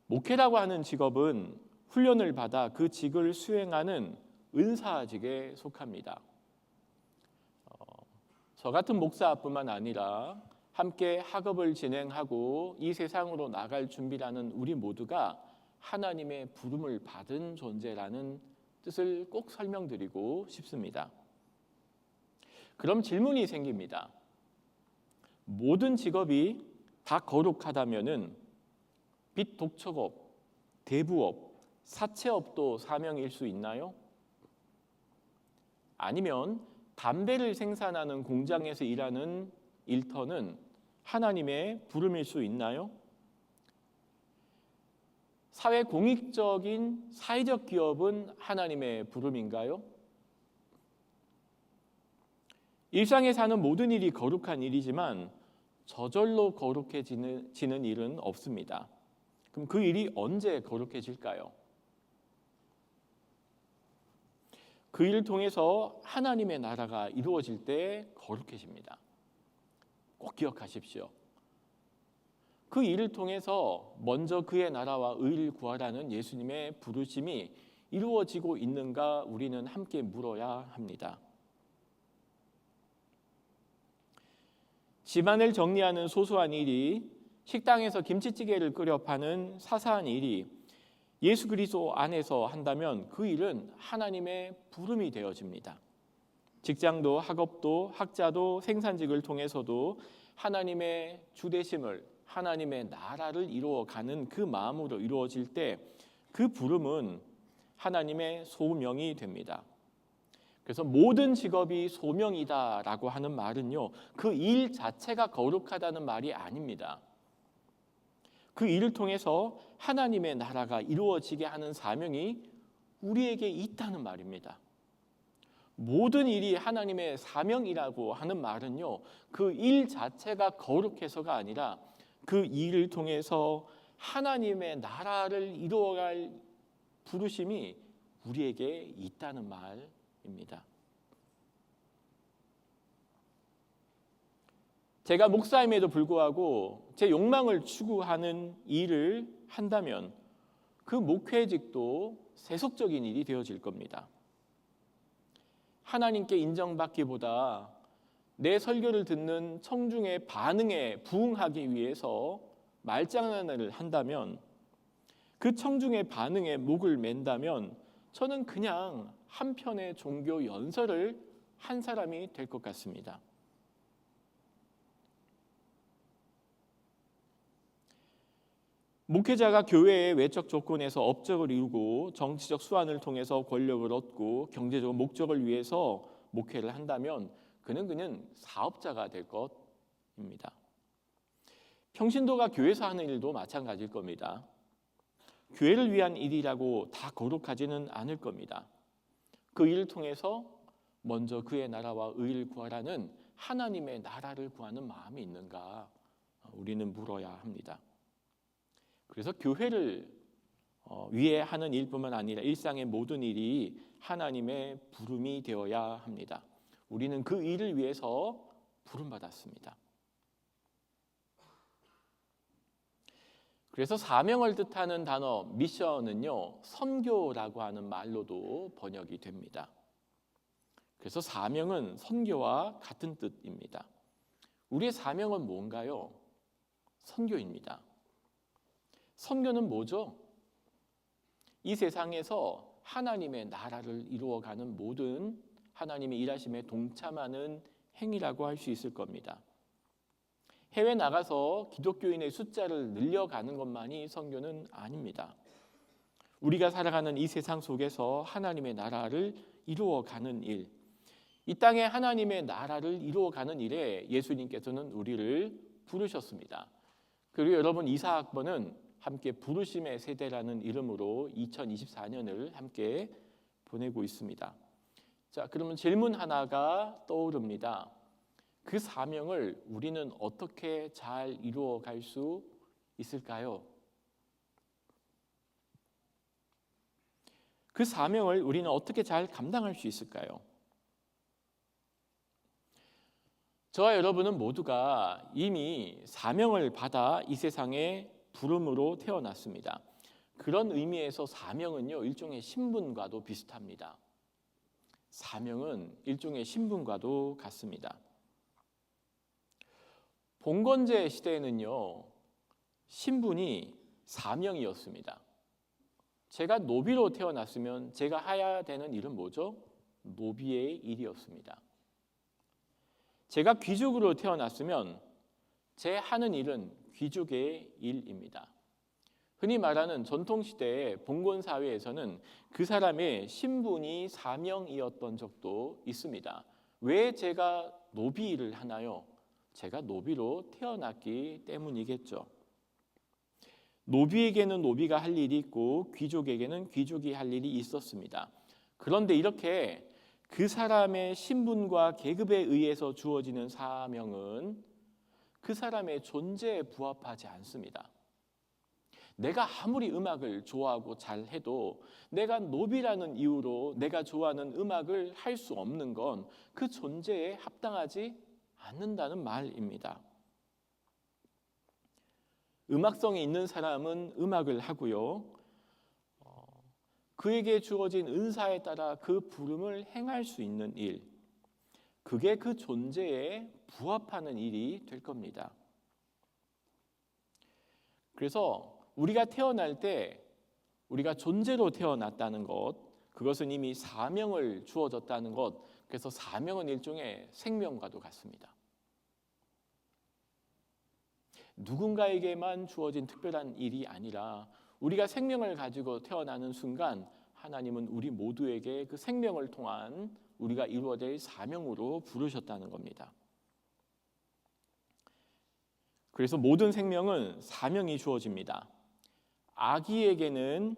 [SPEAKER 1] 목회라고 하는 직업은 훈련을 받아 그 직을 수행하는 은사직에 속합니다. 저 같은 목사뿐만 아니라 함께 학업을 진행하고 이 세상으로 나갈 준비라는 우리 모두가 하나님의 부름을 받은 존재라는 뜻을 꼭 설명드리고 싶습니다. 그럼 질문이 생깁니다. 모든 직업이 다 거룩하다면은 빛 독촉업, 대부업, 사채업도 사명일 수 있나요? 아니면 담배를 생산하는 공장에서 일하는 일터는 하나님의 부름일 수 있나요? 사회 공익적인 사회적 기업은 하나님의 부름인가요? 일상에 사는 모든 일이 거룩한 일이지만 저절로 거룩해지는 일은 없습니다. 그럼 그 일이 언제 거룩해질까요? 그 일을 통해서 하나님의 나라가 이루어질 때 거룩해집니다. 꼭 기억하십시오. 그 일을 통해서 먼저 그의 나라와 의를 구하라는 예수님의 부르심이 이루어지고 있는가 우리는 함께 물어야 합니다. 집안을 정리하는 소소한 일이, 식당에서 김치찌개를 끓여 파는 사사한 일이 예수 그리스도 안에서 한다면 그 일은 하나님의 부름이 되어집니다. 직장도 학업도 학자도 생산직을 통해서도 하나님의 주되심을, 하나님의 나라를 이루어가는 그 마음으로 이루어질 때 그 부름은 하나님의 소명이 됩니다. 그래서 모든 직업이 소명이다라고 하는 말은요, 그 일 자체가 거룩하다는 말이 아닙니다. 그 일을 통해서 하나님의 나라가 이루어지게 하는 사명이 우리에게 있다는 말입니다. 모든 일이 하나님의 사명이라고 하는 말은요, 그 일 자체가 거룩해서가 아니라 그 일을 통해서 하나님의 나라를 이루어갈 부르심이 우리에게 있다는 말입니다. 제가 목사임에도 불구하고 제 욕망을 추구하는 일을 한다면 그 목회직도 세속적인 일이 되어질 겁니다. 하나님께 인정받기보다 내 설교를 듣는 청중의 반응에 부응하기 위해서 말장난을 한다면, 그 청중의 반응에 목을 맨다면 저는 그냥 한편의 종교 연설을 한 사람이 될 것 같습니다. 목회자가 교회의 외적 조건에서 업적을 이루고 정치적 수완을 통해서 권력을 얻고 경제적 목적을 위해서 목회를 한다면 그는 사업자가 될 것입니다. 평신도가 교회에서 하는 일도 마찬가지일 겁니다. 교회를 위한 일이라고 다 거룩하지는 않을 겁니다. 그 일을 통해서 먼저 그의 나라와 의를 구하라는 하나님의 나라를 구하는 마음이 있는가 우리는 물어야 합니다. 그래서 교회를 위해 하는 일뿐만 아니라 일상의 모든 일이 하나님의 부름이 되어야 합니다. 우리는 그 일을 위해서 부름받았습니다. 그래서 사명을 뜻하는 단어 미션은요, 선교라고 하는 말로도 번역이 됩니다. 그래서 사명은 선교와 같은 뜻입니다. 우리의 사명은 뭔가요? 선교입니다. 선교는 뭐죠? 이 세상에서 하나님의 나라를 이루어가는 모든 하나님의 일하심에 동참하는 행위라고 할 수 있을 겁니다. 해외 나가서 기독교인의 숫자를 늘려가는 것만이 선교는 아닙니다. 우리가 살아가는 이 세상 속에서 하나님의 나라를 이루어가는 일, 이 땅에 하나님의 나라를 이루어가는 일에 예수님께서는 우리를 부르셨습니다. 그리고 여러분 이사학번은 함께 부르심의 세대라는 이름으로 2024년을 함께 보내고 있습니다. 자, 그러면 질문 하나가 떠오릅니다. 그 사명을 우리는 어떻게 잘 이루어 갈 수 있을까요? 그 사명을 우리는 어떻게 잘 감당할 수 있을까요? 저와 여러분은 모두가 이미 사명을 받아 이 세상에 부름으로 태어났습니다. 그런 의미에서 사명은요, 일종의 신분과도 비슷합니다. 사명은 일종의 신분과도 같습니다. 봉건제 시대에는요, 신분이 사명이었습니다. 제가 노비로 태어났으면 제가 해야 되는 일은 뭐죠? 노비의 일이었습니다. 제가 귀족으로 태어났으면 제 하는 일은 귀족의 일입니다. 흔히 말하는 전통시대의 봉건사회에서는 그 사람의 신분이 사명이었던 적도 있습니다. 왜 제가 노비 일을 하나요? 제가 노비로 태어났기 때문이겠죠. 노비에게는 노비가 할 일이 있고 귀족에게는 귀족이 할 일이 있었습니다. 그런데 이렇게 그 사람의 신분과 계급에 의해서 주어지는 사명은 그 사람의 존재에 부합하지 않습니다. 내가 아무리 음악을 좋아하고 잘해도 내가 노비라는 이유로 내가 좋아하는 음악을 할 수 없는 건 그 존재에 합당하지 않는다는 말입니다. 음악성이 있는 사람은 음악을 하고요. 그에게 주어진 은사에 따라 그 부름을 행할 수 있는 일, 그게 그 존재에 부합하는 일이 될 겁니다. 그래서 우리가 태어날 때 우리가 존재로 태어났다는 것, 그것은 이미 사명을 주어졌다는 것, 그래서 사명은 일종의 생명과도 같습니다. 누군가에게만 주어진 특별한 일이 아니라 우리가 생명을 가지고 태어나는 순간 하나님은 우리 모두에게 그 생명을 통한 우리가 이루어야 될 사명으로 부르셨다는 겁니다. 그래서 모든 생명은 사명이 주어집니다. 아기에게는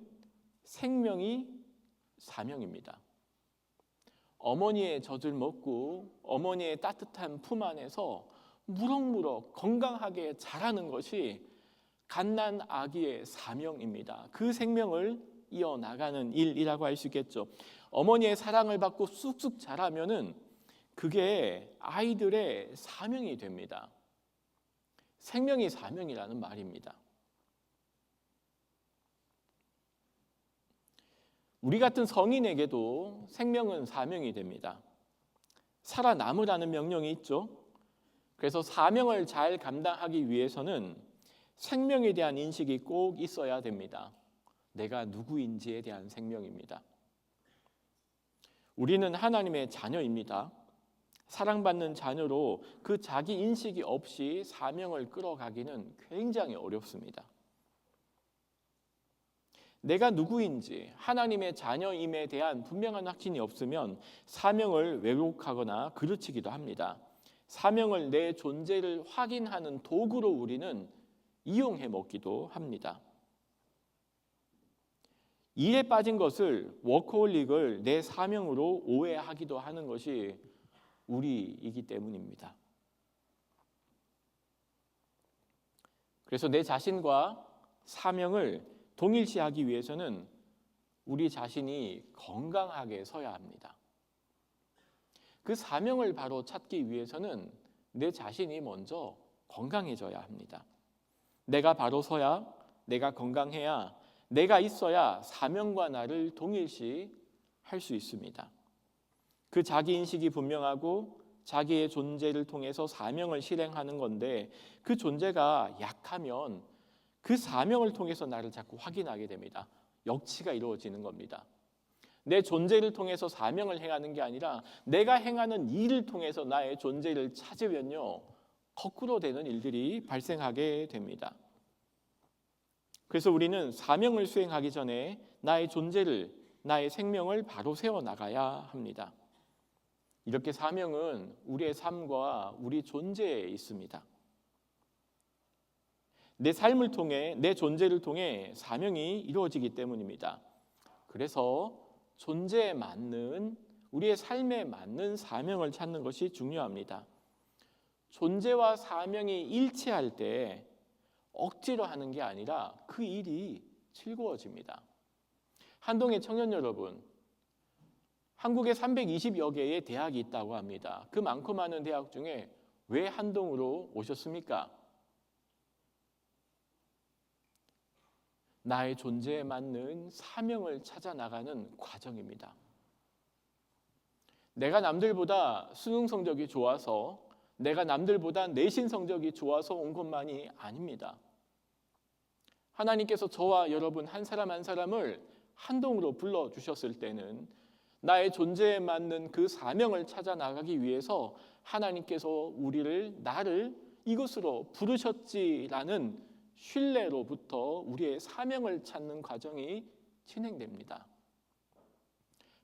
[SPEAKER 1] 생명이 사명입니다. 어머니의 젖을 먹고 어머니의 따뜻한 품 안에서 무럭무럭 건강하게 자라는 것이 갓난 아기의 사명입니다. 그 생명을 이어나가는 일이라고 할 수 있겠죠. 어머니의 사랑을 받고 쑥쑥 자라면은 그게 아이들의 사명이 됩니다. 생명이 사명이라는 말입니다. 우리 같은 성인에게도 생명은 사명이 됩니다. 살아남으라는 명령이 있죠. 그래서 사명을 잘 감당하기 위해서는 생명에 대한 인식이 꼭 있어야 됩니다. 내가 누구인지에 대한 생명입니다. 우리는 하나님의 자녀입니다. 사랑받는 자녀로 그 자기 인식이 없이 사명을 끌어가기는 굉장히 어렵습니다. 내가 누구인지 하나님의 자녀임에 대한 분명한 확신이 없으면 사명을 왜곡하거나 그르치기도 합니다. 사명을 내 존재를 확인하는 도구로 우리는 이용해 먹기도 합니다. 일에 빠진 것을 워커홀릭을 내 사명으로 오해하기도 하는 것이 우리이기 때문입니다. 그래서 내 자신과 사명을 동일시하기 위해서는 우리 자신이 건강하게 서야 합니다. 그 사명을 바로 찾기 위해서는 내 자신이 먼저 건강해져야 합니다. 내가 바로 서야, 내가 건강해야, 내가 있어야 사명과 나를 동일시 할 수 있습니다. 그 자기 인식이 분명하고 자기의 존재를 통해서 사명을 실행하는 건데 그 존재가 약하면 그 사명을 통해서 나를 자꾸 확인하게 됩니다. 역치가 이루어지는 겁니다. 내 존재를 통해서 사명을 행하는 게 아니라 내가 행하는 일을 통해서 나의 존재를 찾으면요, 거꾸로 되는 일들이 발생하게 됩니다. 그래서 우리는 사명을 수행하기 전에 나의 존재를, 나의 생명을 바로 세워 나가야 합니다. 이렇게 사명은 우리의 삶과 우리 존재에 있습니다. 내 삶을 통해, 내 존재를 통해 사명이 이루어지기 때문입니다. 그래서 존재에 맞는, 우리의 삶에 맞는 사명을 찾는 것이 중요합니다. 존재와 사명이 일치할 때 억지로 하는 게 아니라 그 일이 즐거워집니다. 한동의 청년 여러분, 한국에 320여 개의 대학이 있다고 합니다. 그 많고 많은 대학 중에 왜 한동으로 오셨습니까? 나의 존재에 맞는 사명을 찾아 나가는 과정입니다. 내가 남들보다 수능 성적이 좋아서, 내가 남들보다 내신 성적이 좋아서 온 것만이 아닙니다. 하나님께서 저와 여러분 한 사람 한 사람을 한동으로 불러주셨을 때는 나의 존재에 맞는 그 사명을 찾아 나가기 위해서 하나님께서 나를 이곳으로 부르셨지라는 신뢰로부터 우리의 사명을 찾는 과정이 진행됩니다.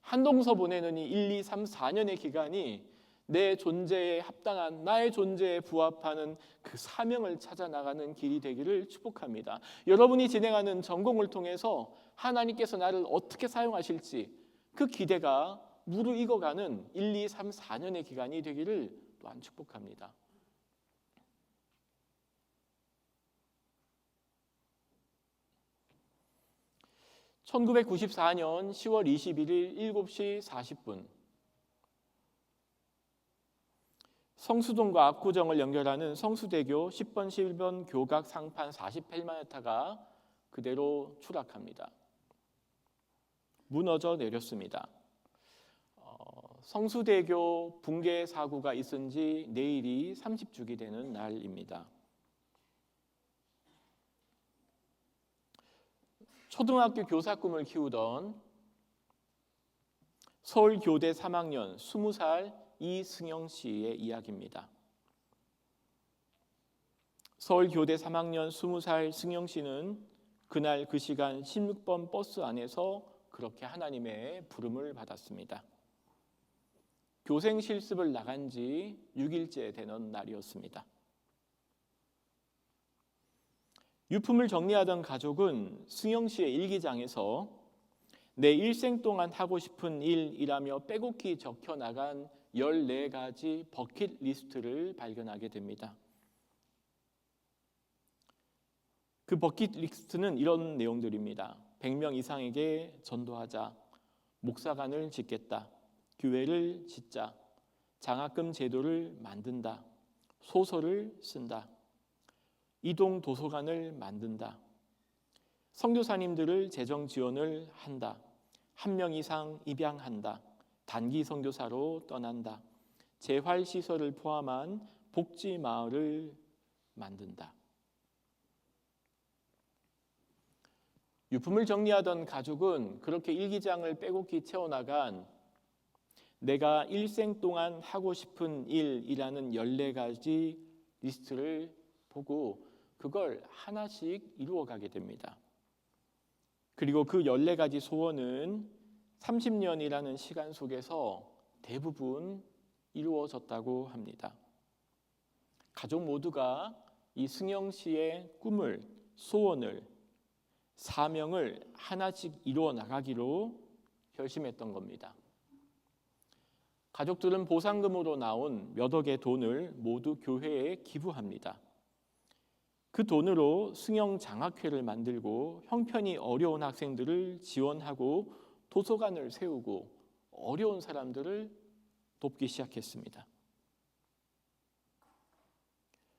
[SPEAKER 1] 한동서 보내는 이 1, 2, 3, 4년의 기간이 내 존재에 합당한, 나의 존재에 부합하는 그 사명을 찾아 나가는 길이 되기를 축복합니다. 여러분이 진행하는 전공을 통해서 하나님께서 나를 어떻게 사용하실지 그 기대가 무르익어가는 1, 2, 3, 4년의 기간이 되기를 또한 축복합니다. (1994년 10월 21일) 7시 40분 성수동과 압구정을 연결하는 성수대교 10번 11번 교각 상판 48마타가 그대로 추락합니다. 무너져 내렸습니다. 성수대교 붕괴 사고가 있은 지 내일이 30주기 되는 날입니다. 초등학교 교사 꿈을 키우던 서울교대 3학년 20살 이승영 씨의 이야기입니다. 서울교대 3학년 20살 승영 씨는 그날 그 시간 16번 버스 안에서 그렇게 하나님의 부름을 받았습니다. 교생 실습을 나간 지 6일째 되는 날이었습니다. 유품을 정리하던 가족은 승영 씨의 일기장에서 내 일생 동안 하고 싶은 일이라며 빼곡히 적혀 나간 14가지 버킷리스트를 발견하게 됩니다. 그 버킷리스트는 이런 내용들입니다. 100명 이상에게 전도하자, 목사관을 짓겠다, 교회를 짓자, 장학금 제도를 만든다, 소설을 쓴다, 이동 도서관을 만든다, 선교사님들을 재정 지원을 한다, 1명 이상 입양한다, 단기 선교사로 떠난다, 재활시설을 포함한 복지 마을을 만든다. 유품을 정리하던 가족은 그렇게 일기장을 빼곡히 채워나간 내가 일생 동안 하고 싶은 일이라는 14가지 리스트를 보고 그걸 하나씩 이루어가게 됩니다. 그리고 그 14가지 소원은 30년이라는 시간 속에서 대부분 이루어졌다고 합니다. 가족 모두가 이 승영 씨의 꿈을, 소원을, 사명을 하나씩 이루어 나가기로 결심했던 겁니다. 가족들은 보상금으로 나온 몇 억의 돈을 모두 교회에 기부합니다. 그 돈으로 승영 장학회를 만들고 형편이 어려운 학생들을 지원하고 도서관을 세우고 어려운 사람들을 돕기 시작했습니다.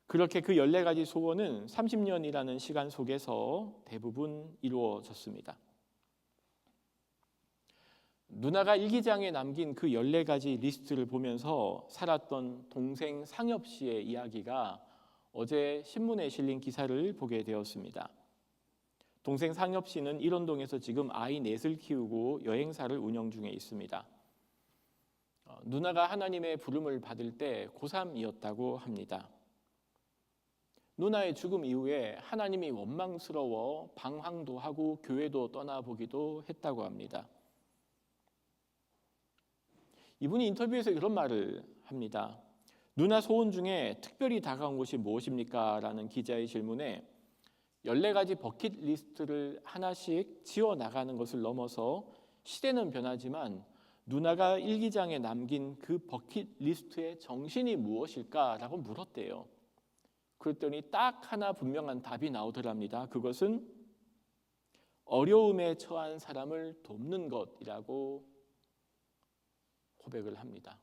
[SPEAKER 1] 그렇게 그 14가지 소원은 30년이라는 시간 속에서 대부분 이루어졌습니다. 누나가 일기장에 남긴 그 14가지 리스트를 보면서 살았던 동생 상엽 씨의 이야기가 어제 신문에 실린 기사를 보게 되었습니다. 동생 상엽 씨는 일원동에서 지금 아이 넷을 키우고 여행사를 운영 중에 있습니다. 누나가 하나님의 부름을 받을 때 고3이었다고 합니다. 누나의 죽음 이후에 하나님이 원망스러워 방황도 하고 교회도 떠나보기도 했다고 합니다. 이분이 인터뷰에서 이런 말을 합니다. 누나 소원 중에 특별히 다가온 것이 무엇입니까? 라는 기자의 질문에 14가지 버킷리스트를 하나씩 지어나가는 것을 넘어서 시대는 변하지만 누나가 일기장에 남긴 그 버킷리스트의 정신이 무엇일까라고 물었대요. 그랬더니 딱 하나 분명한 답이 나오더랍니다. 그것은 어려움에 처한 사람을 돕는 것이라고 고백을 합니다.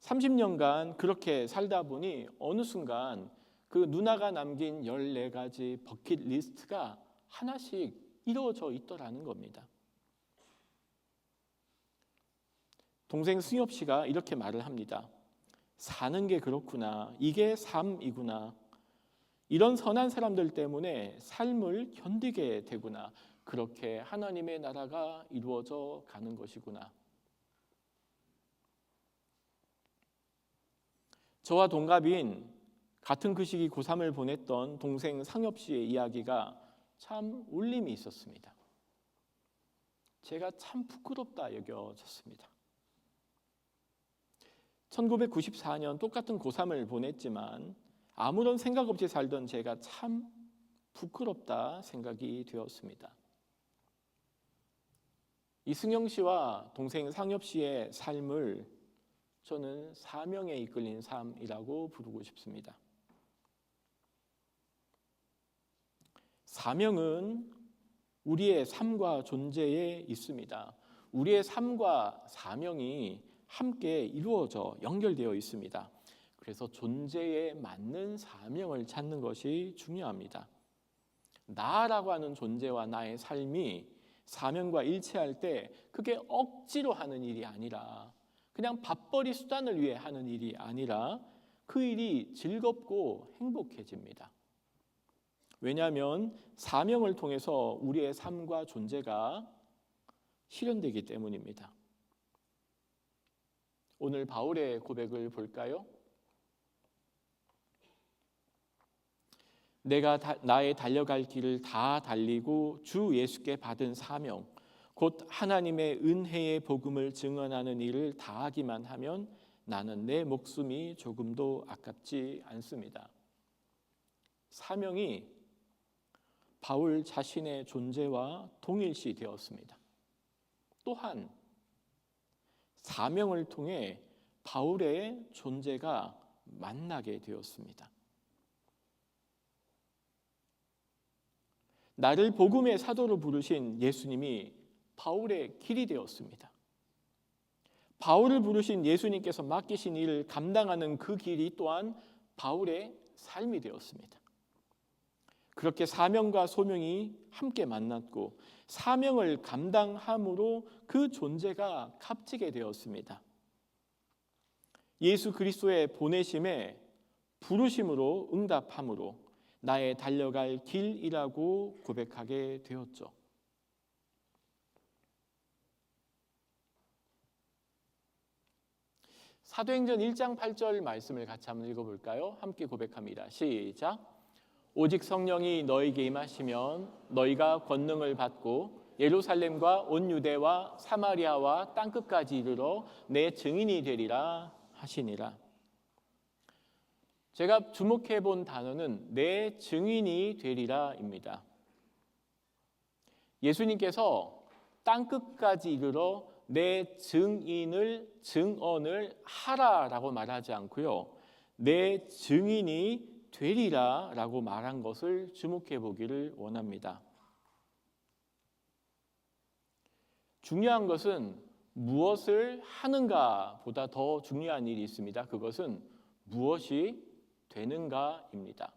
[SPEAKER 1] 30년간 그렇게 살다 보니 어느 순간 그 누나가 남긴 14가지 버킷리스트가 하나씩 이루어져 있더라는 겁니다. 동생 승엽 씨가 이렇게 말을 합니다. 사는 게 그렇구나. 이게 삶이구나. 이런 선한 사람들 때문에 삶을 견디게 되구나. 그렇게 하나님의 나라가 이루어져 가는 것이구나. 저와 동갑인 같은 그 시기 고3을 보냈던 동생 상엽 씨의 이야기가 참 울림이 있었습니다. 제가 참 부끄럽다 여겨졌습니다. 1994년 똑같은 고3을 보냈지만 아무런 생각 없이 살던 제가 참 부끄럽다 생각이 되었습니다. 이승영 씨와 동생 상엽 씨의 삶을 저는 사명에 이끌린 삶이라고 부르고 싶습니다. 사명은 우리의 삶과 존재에 있습니다. 우리의 삶과 사명이 함께 이루어져 연결되어 있습니다. 그래서 존재에 맞는 사명을 찾는 것이 중요합니다. 나라고 하는 존재와 나의 삶이 사명과 일치할 때 그게 억지로 하는 일이 아니라 그냥 밥벌이 수단을 위해 하는 일이 아니라 그 일이 즐겁고 행복해집니다. 왜냐하면 사명을 통해서 우리의 삶과 존재가 실현되기 때문입니다. 오늘 바울의 고백을 볼까요? 내가 나의 달려갈 길을 다 달리고 주 예수께 받은 사명, 곧 하나님의 은혜의 복음을 증언하는 일을 다하기만 하면 나는 내 목숨이 조금도 아깝지 않습니다. 사명이 바울 자신의 존재와 동일시 되었습니다. 또한 사명을 통해 바울의 존재가 만나게 되었습니다. 나를 복음의 사도로 부르신 예수님이 바울의 길이 되었습니다. 바울을 부르신 예수님께서 맡기신 일을 감당하는 그 길이 또한 바울의 삶이 되었습니다. 그렇게 사명과 소명이 함께 만났고 사명을 감당함으로 그 존재가 값지게 되었습니다. 예수 그리스도의 보내심에 부르심으로 응답함으로 나의 달려갈 길이라고 고백하게 되었죠. 사도행전 1장 8절 말씀을 같이 한번 읽어볼까요? 함께 고백합니다. 시작. 오직 성령이 너에게 임하시면 너희가 권능을 받고 예루살렘과 온 유대와 사마리아와 땅끝까지 이르러 내 증인이 되리라 하시니라. 제가 주목해 본 단어는 내 증인이 되리라입니다. 예수님께서 땅끝까지 이르러 내 증언을 하라라고 말하지 않고요. 내 증인이 되리라라고 말한 것을 주목해 보기를 원합니다. 중요한 것은 무엇을 하는가보다 더 중요한 일이 있습니다. 그것은 무엇이 되는가입니다.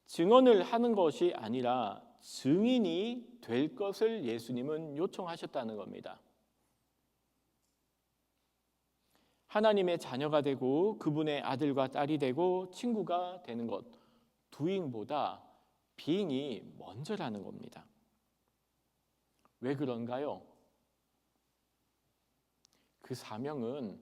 [SPEAKER 1] 증언을 하는 것이 아니라 증인이 될 것을 예수님은 요청하셨다는 겁니다. 하나님의 자녀가 되고 그분의 아들과 딸이 되고 친구가 되는 것, doing보다 being이 먼저라는 겁니다. 왜 그런가요? 그 사명은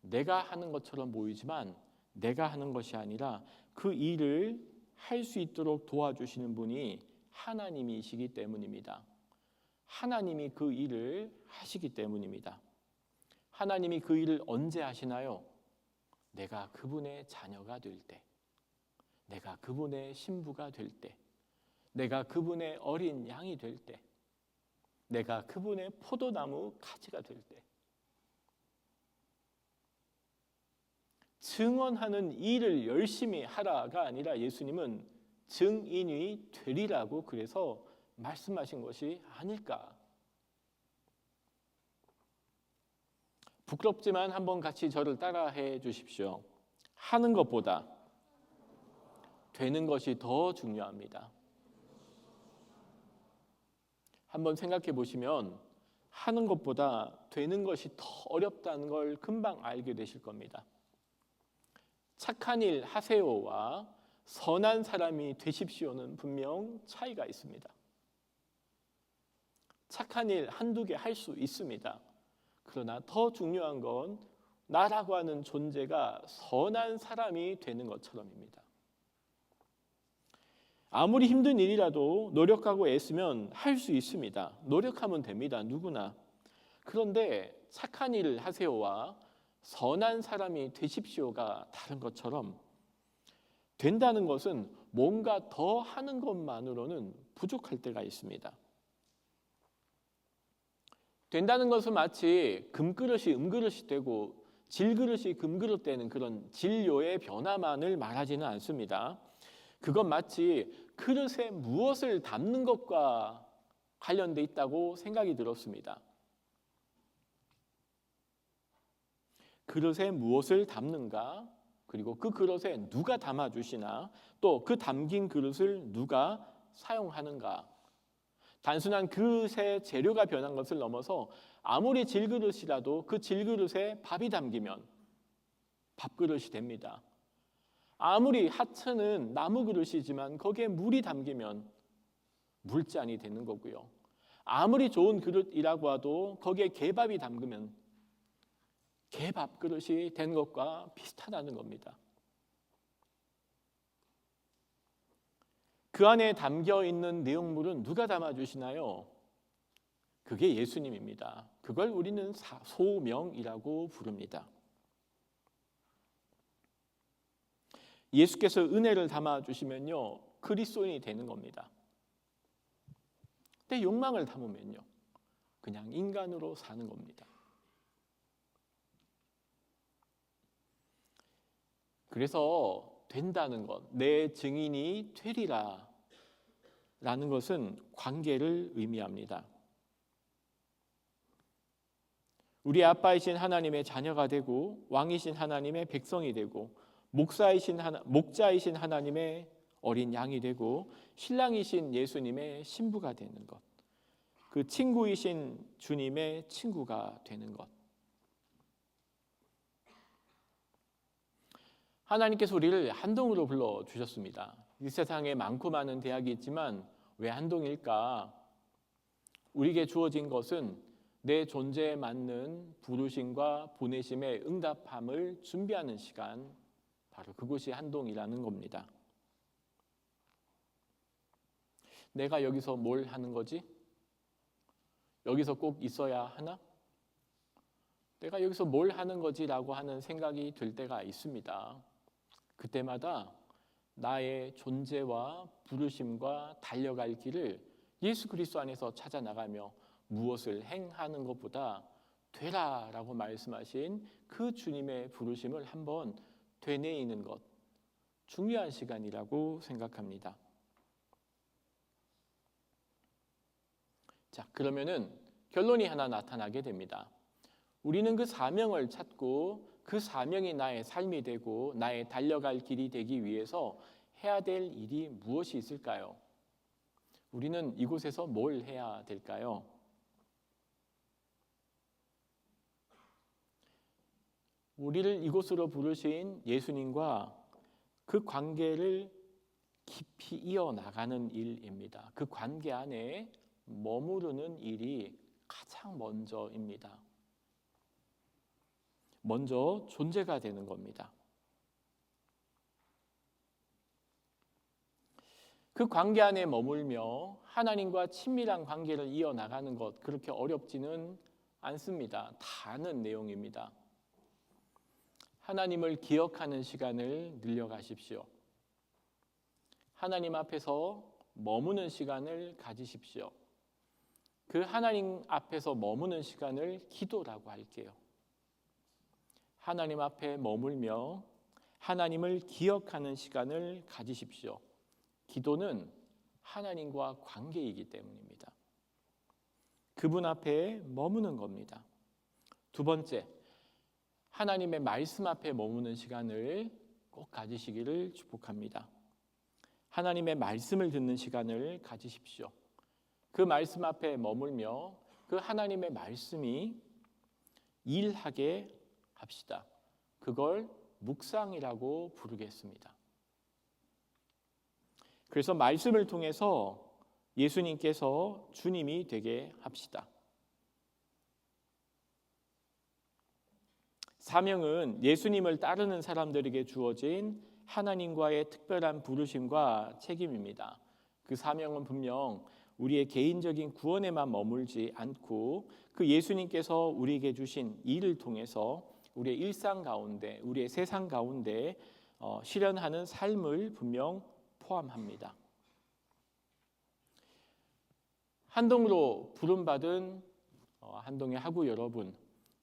[SPEAKER 1] 내가 하는 것처럼 보이지만 내가 하는 것이 아니라 그 일을 할 수 있도록 도와주시는 분이 하나님이시기 때문입니다. 하나님이 그 일을 하시기 때문입니다. 하나님이 그 일을 언제 하시나요? 내가 그분의 자녀가 될 때, 내가 그분의 신부가 될 때, 내가 그분의 어린 양이 될 때, 내가 그분의 포도나무 가지가 될 때, 증언하는 일을 열심히 하라가 아니라 예수님은 증인이 되리라고 그래서 말씀하신 것이 아닐까. 부끄럽지만 한번 같이 저를 따라해 주십시오. 하는 것보다 되는 것이 더 중요합니다. 한번 생각해 보시면 하는 것보다 되는 것이 더 어렵다는 걸 금방 알게 되실 겁니다. 착한 일 하세요와 선한 사람이 되십시오는 분명 차이가 있습니다. 착한 일 한두 개 할 수 있습니다. 그러나 더 중요한 건 나라고 하는 존재가 선한 사람이 되는 것처럼입니다. 아무리 힘든 일이라도 노력하고 애쓰면 할 수 있습니다. 노력하면 됩니다. 누구나. 그런데 착한 일을 하세요와 선한 사람이 되십시오가 다른 것처럼 된다는 것은 뭔가 더 하는 것만으로는 부족할 때가 있습니다. 된다는 것은 마치 금그릇이 음그릇이 되고 질그릇이 금그릇 되는 그런 진료의 변화만을 말하지는 않습니다. 그건 마치 그릇에 무엇을 담는 것과 관련돼 있다고 생각이 들었습니다. 그릇에 무엇을 담는가, 그리고 그 그릇에 누가 담아주시나, 또 그 담긴 그릇을 누가 사용하는가. 단순한 그릇의 재료가 변한 것을 넘어서 아무리 질그릇이라도 그 질그릇에 밥이 담기면 밥그릇이 됩니다. 아무리 하트는 나무 그릇이지만 거기에 물이 담기면 물잔이 되는 거고요. 아무리 좋은 그릇이라고 해도 거기에 개밥이 담그면 개밥 그릇이 된 것과 비슷하다는 겁니다. 그 안에 담겨 있는 내용물은 누가 담아주시나요? 그게 예수님입니다. 그걸 우리는 소명이라고 부릅니다. 예수께서 은혜를 담아주시면요, 그리스도인이 되는 겁니다. 근데 욕망을 담으면요, 그냥 인간으로 사는 겁니다. 그래서 된다는 것, 내 증인이 되리라 라는 것은 관계를 의미합니다. 우리 아빠이신 하나님의 자녀가 되고 왕이신 하나님의 백성이 되고 목자이신 하나님의 어린 양이 되고 신랑이신 예수님의 신부가 되는 것, 그 친구이신 주님의 친구가 되는 것. 하나님께서 우리를 한동으로 불러주셨습니다. 이 세상에 많고 많은 대학이 있지만 왜 한동일까? 우리에게 주어진 것은 내 존재에 맞는 부르심과 보내심의 응답함을 준비하는 시간, 바로 그곳이 한동이라는 겁니다. 내가 여기서 뭘 하는 거지? 여기서 꼭 있어야 하나? 내가 여기서 뭘 하는 거지라고 하는 생각이 들 때가 있습니다. 그때마다 나의 존재와 부르심과 달려갈 길을 예수 그리스도 안에서 찾아 나가며 무엇을 행하는 것보다 되라라고 말씀하신 그 주님의 부르심을 한번 되뇌이는 것, 중요한 시간이라고 생각합니다. 자, 그러면은 결론이 하나 나타나게 됩니다. 우리는 그 사명을 찾고 그 사명이 나의 삶이 되고 나의 달려갈 길이 되기 위해서 해야 될 일이 무엇이 있을까요? 우리는 이곳에서 뭘 해야 될까요? 우리를 이곳으로 부르신 예수님과 그 관계를 깊이 이어나가는 일입니다. 그 관계 안에 머무르는 일이 가장 먼저입니다. 먼저 존재가 되는 겁니다. 그 관계 안에 머물며 하나님과 친밀한 관계를 이어나가는 것 그렇게 어렵지는 않습니다. 다 아는 내용입니다. 하나님을 기억하는 시간을 늘려가십시오. 하나님 앞에서 머무는 시간을 가지십시오. 그 하나님 앞에서 머무는 시간을 기도라고 할게요. 하나님 앞에 머물며 하나님을 기억하는 시간을 가지십시오. 기도는 하나님과 관계이기 때문입니다. 그분 앞에 머무는 겁니다. 두 번째, 하나님의 말씀 앞에 머무는 시간을 꼭 가지시기를 축복합니다. 하나님의 말씀을 듣는 시간을 가지십시오. 그 말씀 앞에 머물며 그 하나님의 말씀이 일하게 합시다. 그걸 묵상이라고 부르겠습니다. 그래서 말씀을 통해서 예수님께서 주님이 되게 합시다. 사명은 예수님을 따르는 사람들에게 주어진 하나님과의 특별한 부르심과 책임입니다. 그 사명은 분명 우리의 개인적인 구원에만 머물지 않고 그 예수님께서 우리에게 주신 일을 통해서 우리의 일상 가운데, 우리의 세상 가운데 실현하는 삶을 분명 포함합니다. 한동으로 부름받은 한동의 하구 여러분,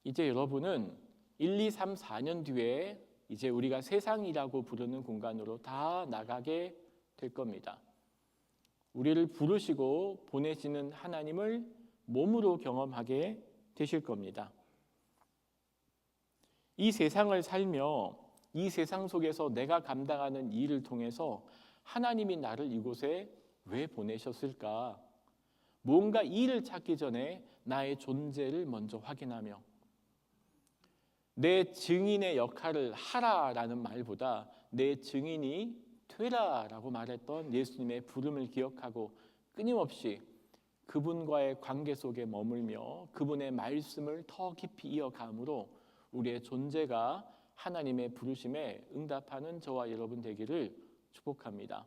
[SPEAKER 1] 이제 여러분은 1, 2, 3, 4년 뒤에 이제 우리가 세상이라고 부르는 공간으로 다 나가게 될 겁니다. 우리를 부르시고 보내시는 하나님을 몸으로 경험하게 되실 겁니다. 이 세상을 살며 이 세상 속에서 내가 감당하는 일을 통해서 하나님이 나를 이곳에 왜 보내셨을까? 뭔가 일을 찾기 전에 나의 존재를 먼저 확인하며 내 증인의 역할을 하라라는 말보다 내 증인이 되라라고 말했던 예수님의 부름을 기억하고 끊임없이 그분과의 관계 속에 머물며 그분의 말씀을 더 깊이 이어감으로 우리의 존재가 하나님의 부르심에 응답하는 저와 여러분 되기를 축복합니다.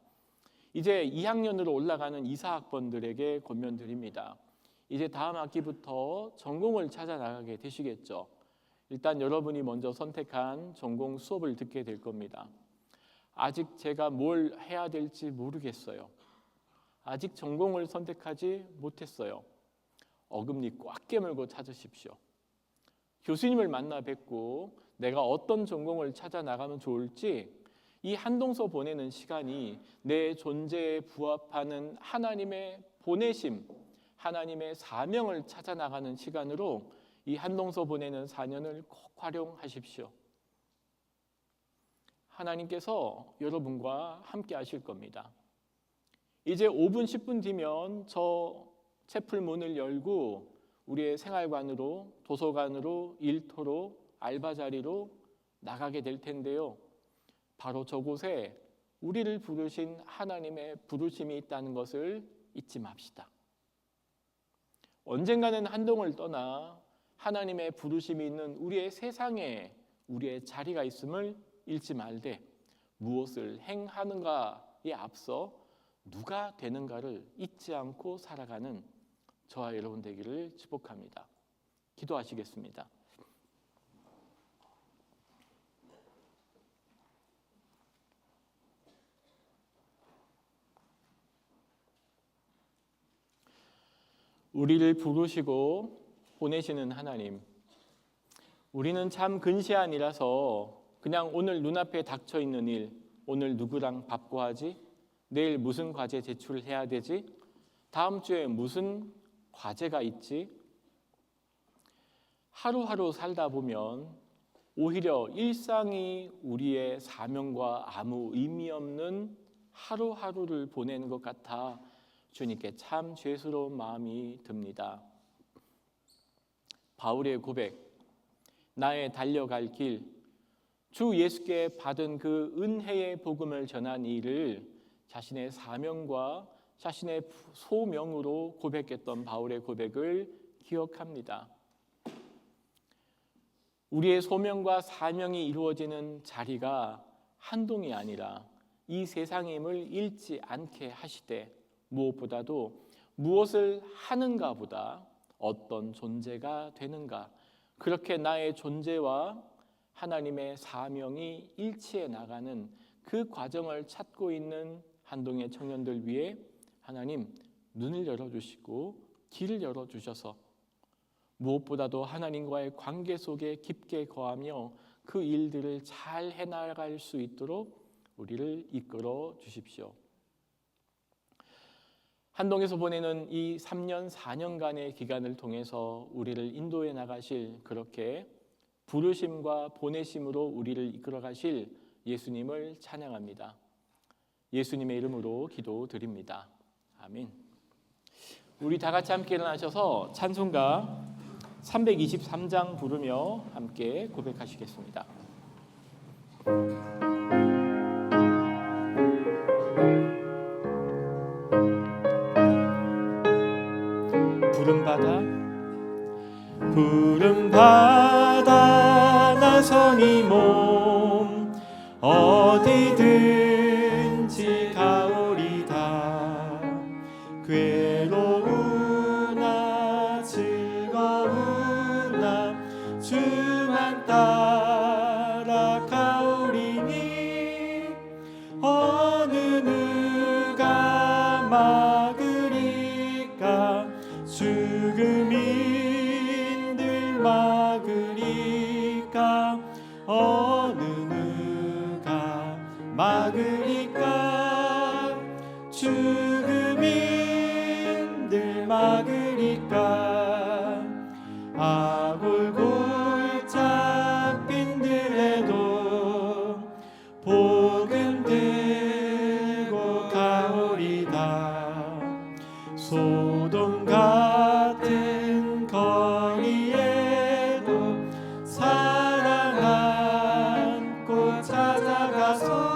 [SPEAKER 1] 이제 2학년으로 올라가는 이사학번들에게 권면드립니다. 이제 다음 학기부터 전공을 찾아 나가게 되시겠죠. 일단 여러분이 먼저 선택한 전공 수업을 듣게 될 겁니다. 아직 제가 뭘 해야 될지 모르겠어요. 아직 전공을 선택하지 못했어요. 어금니 꽉 깨물고 찾으십시오. 교수님을 만나 뵙고 내가 어떤 전공을 찾아 나가면 좋을지 이 한동서 보내는 시간이 내 존재에 부합하는 하나님의 보내심, 하나님의 사명을 찾아 나가는 시간으로 이 한동서 보내는 4년을 꼭 활용하십시오. 하나님께서 여러분과 함께 하실 겁니다. 이제 5분, 10분 뒤면 저 채플 문을 열고 우리의 생활관으로, 도서관으로, 일터로, 알바 자리로 나가게 될 텐데요. 바로 저곳에 우리를 부르신 하나님의 부르심이 있다는 것을 잊지 맙시다. 언젠가는 한동을 떠나 하나님의 부르심이 있는 우리의 세상에 우리의 자리가 있음을 잃지 말되 무엇을 행하는가에 앞서 누가 되는가를 잊지 않고 살아가는 저와 여러분 되기를 축복합니다. 기도하시겠습니다. 우리를 부르시고 보내시는 하나님, 우리는 참 근시한 일이라서 그냥 오늘 눈앞에 닥쳐 있는 일, 오늘 누구랑 밥고 하지? 내일 무슨 과제 제출해야 되지? 다음 주에 무슨 과제가 있지? 하루하루 살다 보면 오히려 일상이 우리의 사명과 아무 의미 없는 하루하루를 보내는 것 같아 주님께 참 죄스러운 마음이 듭니다. 바울의 고백, 나의 달려갈 길, 주 예수께 받은 그 은혜의 복음을 전한 일을 자신의 사명과 자신의 소명으로 고백했던 바울의 고백을 기억합니다. 우리의 소명과 사명이 이루어지는 자리가 한동이 아니라 이 세상임을 잃지 않게 하시되, 무엇보다도 무엇을 하는가 보다 어떤 존재가 되는가, 그렇게 나의 존재와 하나님의 사명이 일치해 나가는 그 과정을 찾고 있는 한동의 청년들 위해 하나님 눈을 열어주시고 길을 열어주셔서 무엇보다도 하나님과의 관계 속에 깊게 거하며 그 일들을 잘 해나갈 수 있도록 우리를 이끌어 주십시오. 한동에서 보내는 이 3년 4년간의 기간을 통해서 우리를 인도해 나가실, 그렇게 부르심과 보내심으로 우리를 이끌어 가실 예수님을 찬양합니다. 예수님의 이름으로 기도드립니다. 아멘. 우리 다 같이 함께 일어나셔서 찬송가 323장 부르며 함께 고백하시겠습니다.
[SPEAKER 3] 푸른 바다 나선이 몸 어디든지 가오리다. 괴로우나 즐거우나 주만 따라 가오리니 어느 누가 막으리까. 죽음인들 막으리까. 어느 누가 막으리까. 죽음인들 막으리까. 아골골짝빈들에도 복음 들고 가오리다. 소돔 같은 거리에도 사랑 안고 찾아가서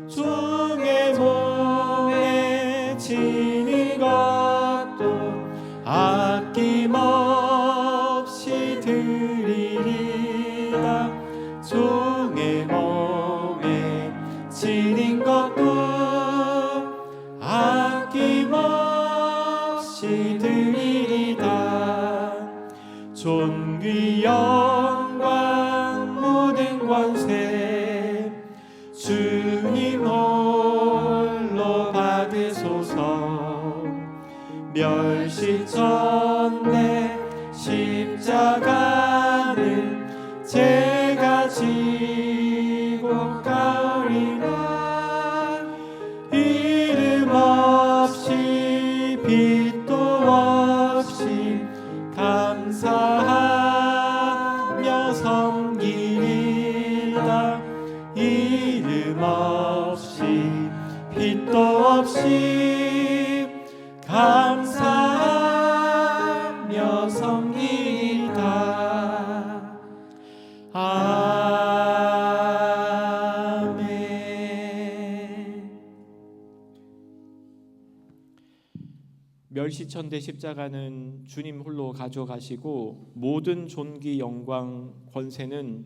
[SPEAKER 3] 종의 몸에 지는 것도 아낌없이 드리리라. 종의 몸에 지는 것도 아낌없이 드리리다. 존귀 영광 모든 권세 주님 홀로 받으소서. 멸시전에 십자가는 제가 지고 가오리라. 이름 없이 빛도 없이 감사하며 섬기리다. 이름 없이 빛도 없이 감사하며 섬기리다. 아멘.
[SPEAKER 1] 멸시천대 십자가는 주님 홀로 가져가시고 모든 존귀 영광 권세는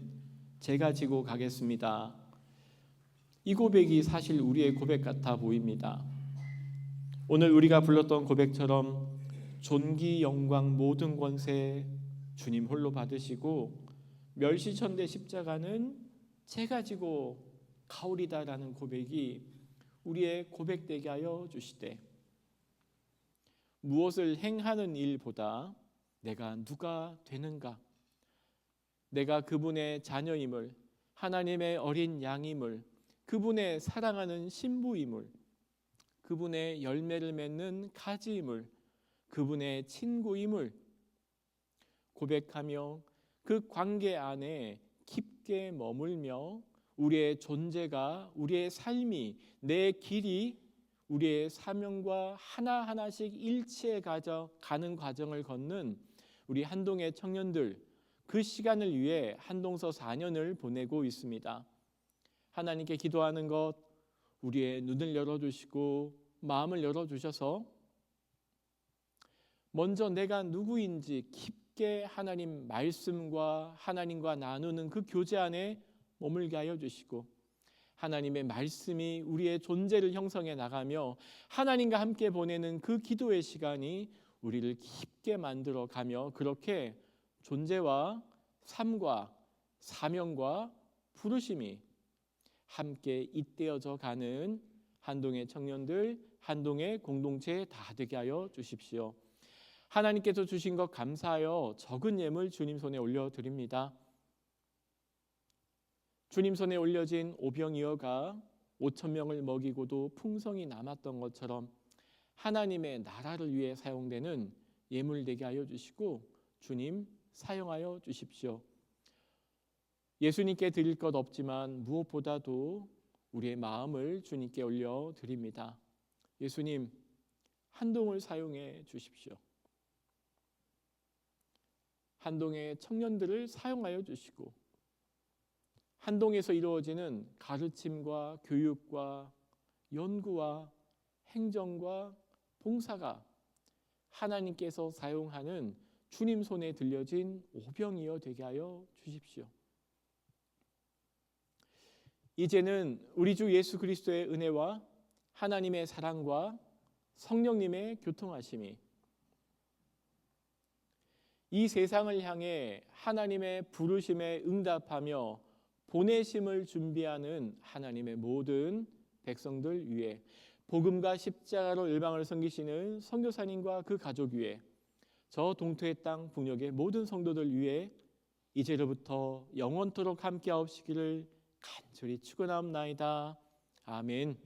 [SPEAKER 1] 제가 지고 가겠습니다. 이 고백이 사실 우리의 고백 같아 보입니다. 오늘 우리가 불렀던 고백처럼 존귀 영광 모든 권세 주님 홀로 받으시고 멸시천대 십자가는 제가 지고 가오리다라는 고백이 우리의 고백되게 하여 주시되, 무엇을 행하는 일보다 내가 누가 되는가, 내가 그분의 자녀임을, 하나님의 어린 양임을, 그분의 사랑하는 신부임을, 그분의 열매를 맺는 가지임을, 그분의 친구임을 고백하며 그 관계 안에 깊게 머물며 우리의 존재가, 우리의 삶이, 내 길이 우리의 사명과 하나하나씩 일치해 가는 과정을 걷는 우리 한동의 청년들, 그 시간을 위해 한동서 4년을 보내고 있습니다. 하나님께 기도하는 것, 우리의 눈을 열어주시고 마음을 열어주셔서 먼저 내가 누구인지 깊게 함께 하나님 말씀과 하나님과 나누는 그 교제 안에 머물게 하여 주시고, 하나님의 말씀이 우리의 존재를 형성해 나가며 하나님과 함께 보내는 그 기도의 시간이 우리를 깊게 만들어 가며, 그렇게 존재와 삶과 사명과 부르심이 함께 잇대어져 가는 한동의 청년들, 한동의 공동체 다 되게 하여 주십시오. 하나님께서 주신 것 감사하여 적은 예물 주님 손에 올려드립니다. 주님 손에 올려진 오병이어가 5,000명을 먹이고도 풍성이 남았던 것처럼 하나님의 나라를 위해 사용되는 예물 되게 하여 주시고 주님 사용하여 주십시오. 예수님께 드릴 것 없지만 무엇보다도 우리의 마음을 주님께 올려드립니다. 예수님, 한동을 사용해 주십시오. 한동의 청년들을 사용하여 주시고, 한동에서 이루어지는 가르침과 교육과 연구와 행정과 봉사가 하나님께서 사용하는 주님 손에 들려진 오병이어 되게 하여 주십시오. 이제는 우리 주 예수 그리스도의 은혜와 하나님의 사랑과 성령님의 교통하심이 이 세상을 향해 하나님의 부르심에 응답하며 보내심을 준비하는 하나님의 모든 백성들 위에, 복음과 십자가로 열방을 섬기시는 선교사님과 그 가족 위에, 저 동토의 땅 북녘의 모든 성도들 위에 이제로부터 영원토록 함께하옵시기를 간절히 축원하옵나이다. 아멘.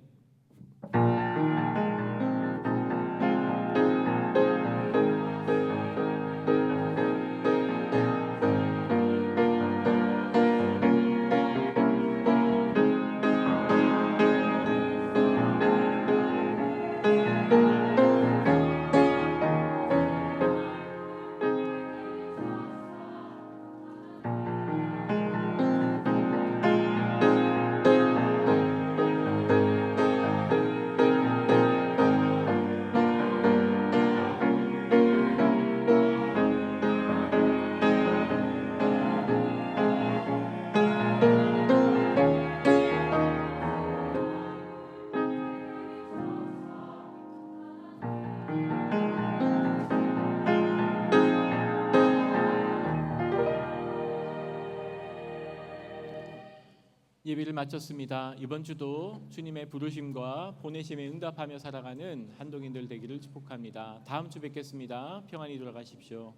[SPEAKER 1] 예배를 마쳤습니다. 이번 주도 주님의 부르심과 보내심에 응답하며 살아가는 한동인들 되기를 축복합니다. 다음 주 뵙겠습니다. 평안히 돌아가십시오.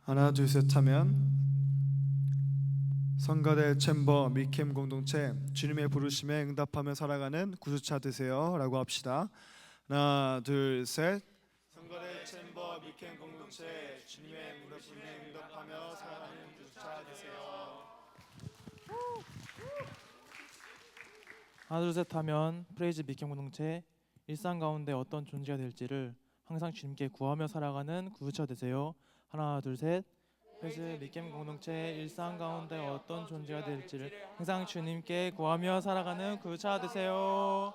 [SPEAKER 2] 하나 둘 셋 하면 성가대 챔버 미캠 공동체 주님의 부르심에 응답하며 살아가는 구주차 되세요 라고 합시다. 하나 둘 셋. 성가대 챔버 미캠 공동체 주님의 부르심에 응답하며 살아가는 구주차 되세요.
[SPEAKER 5] 하나 둘 셋 하면 프레이즈 미캠 공동체 일상 가운데 어떤 존재가 될지를 항상 주님께 구하며 살아가는 구주차 되세요. 하나 둘 셋. 프레이즈 미캠 공동체 일상 가운데 어떤 존재가 될지를 항상 주님께 구하며 살아가는 구주차 되세요.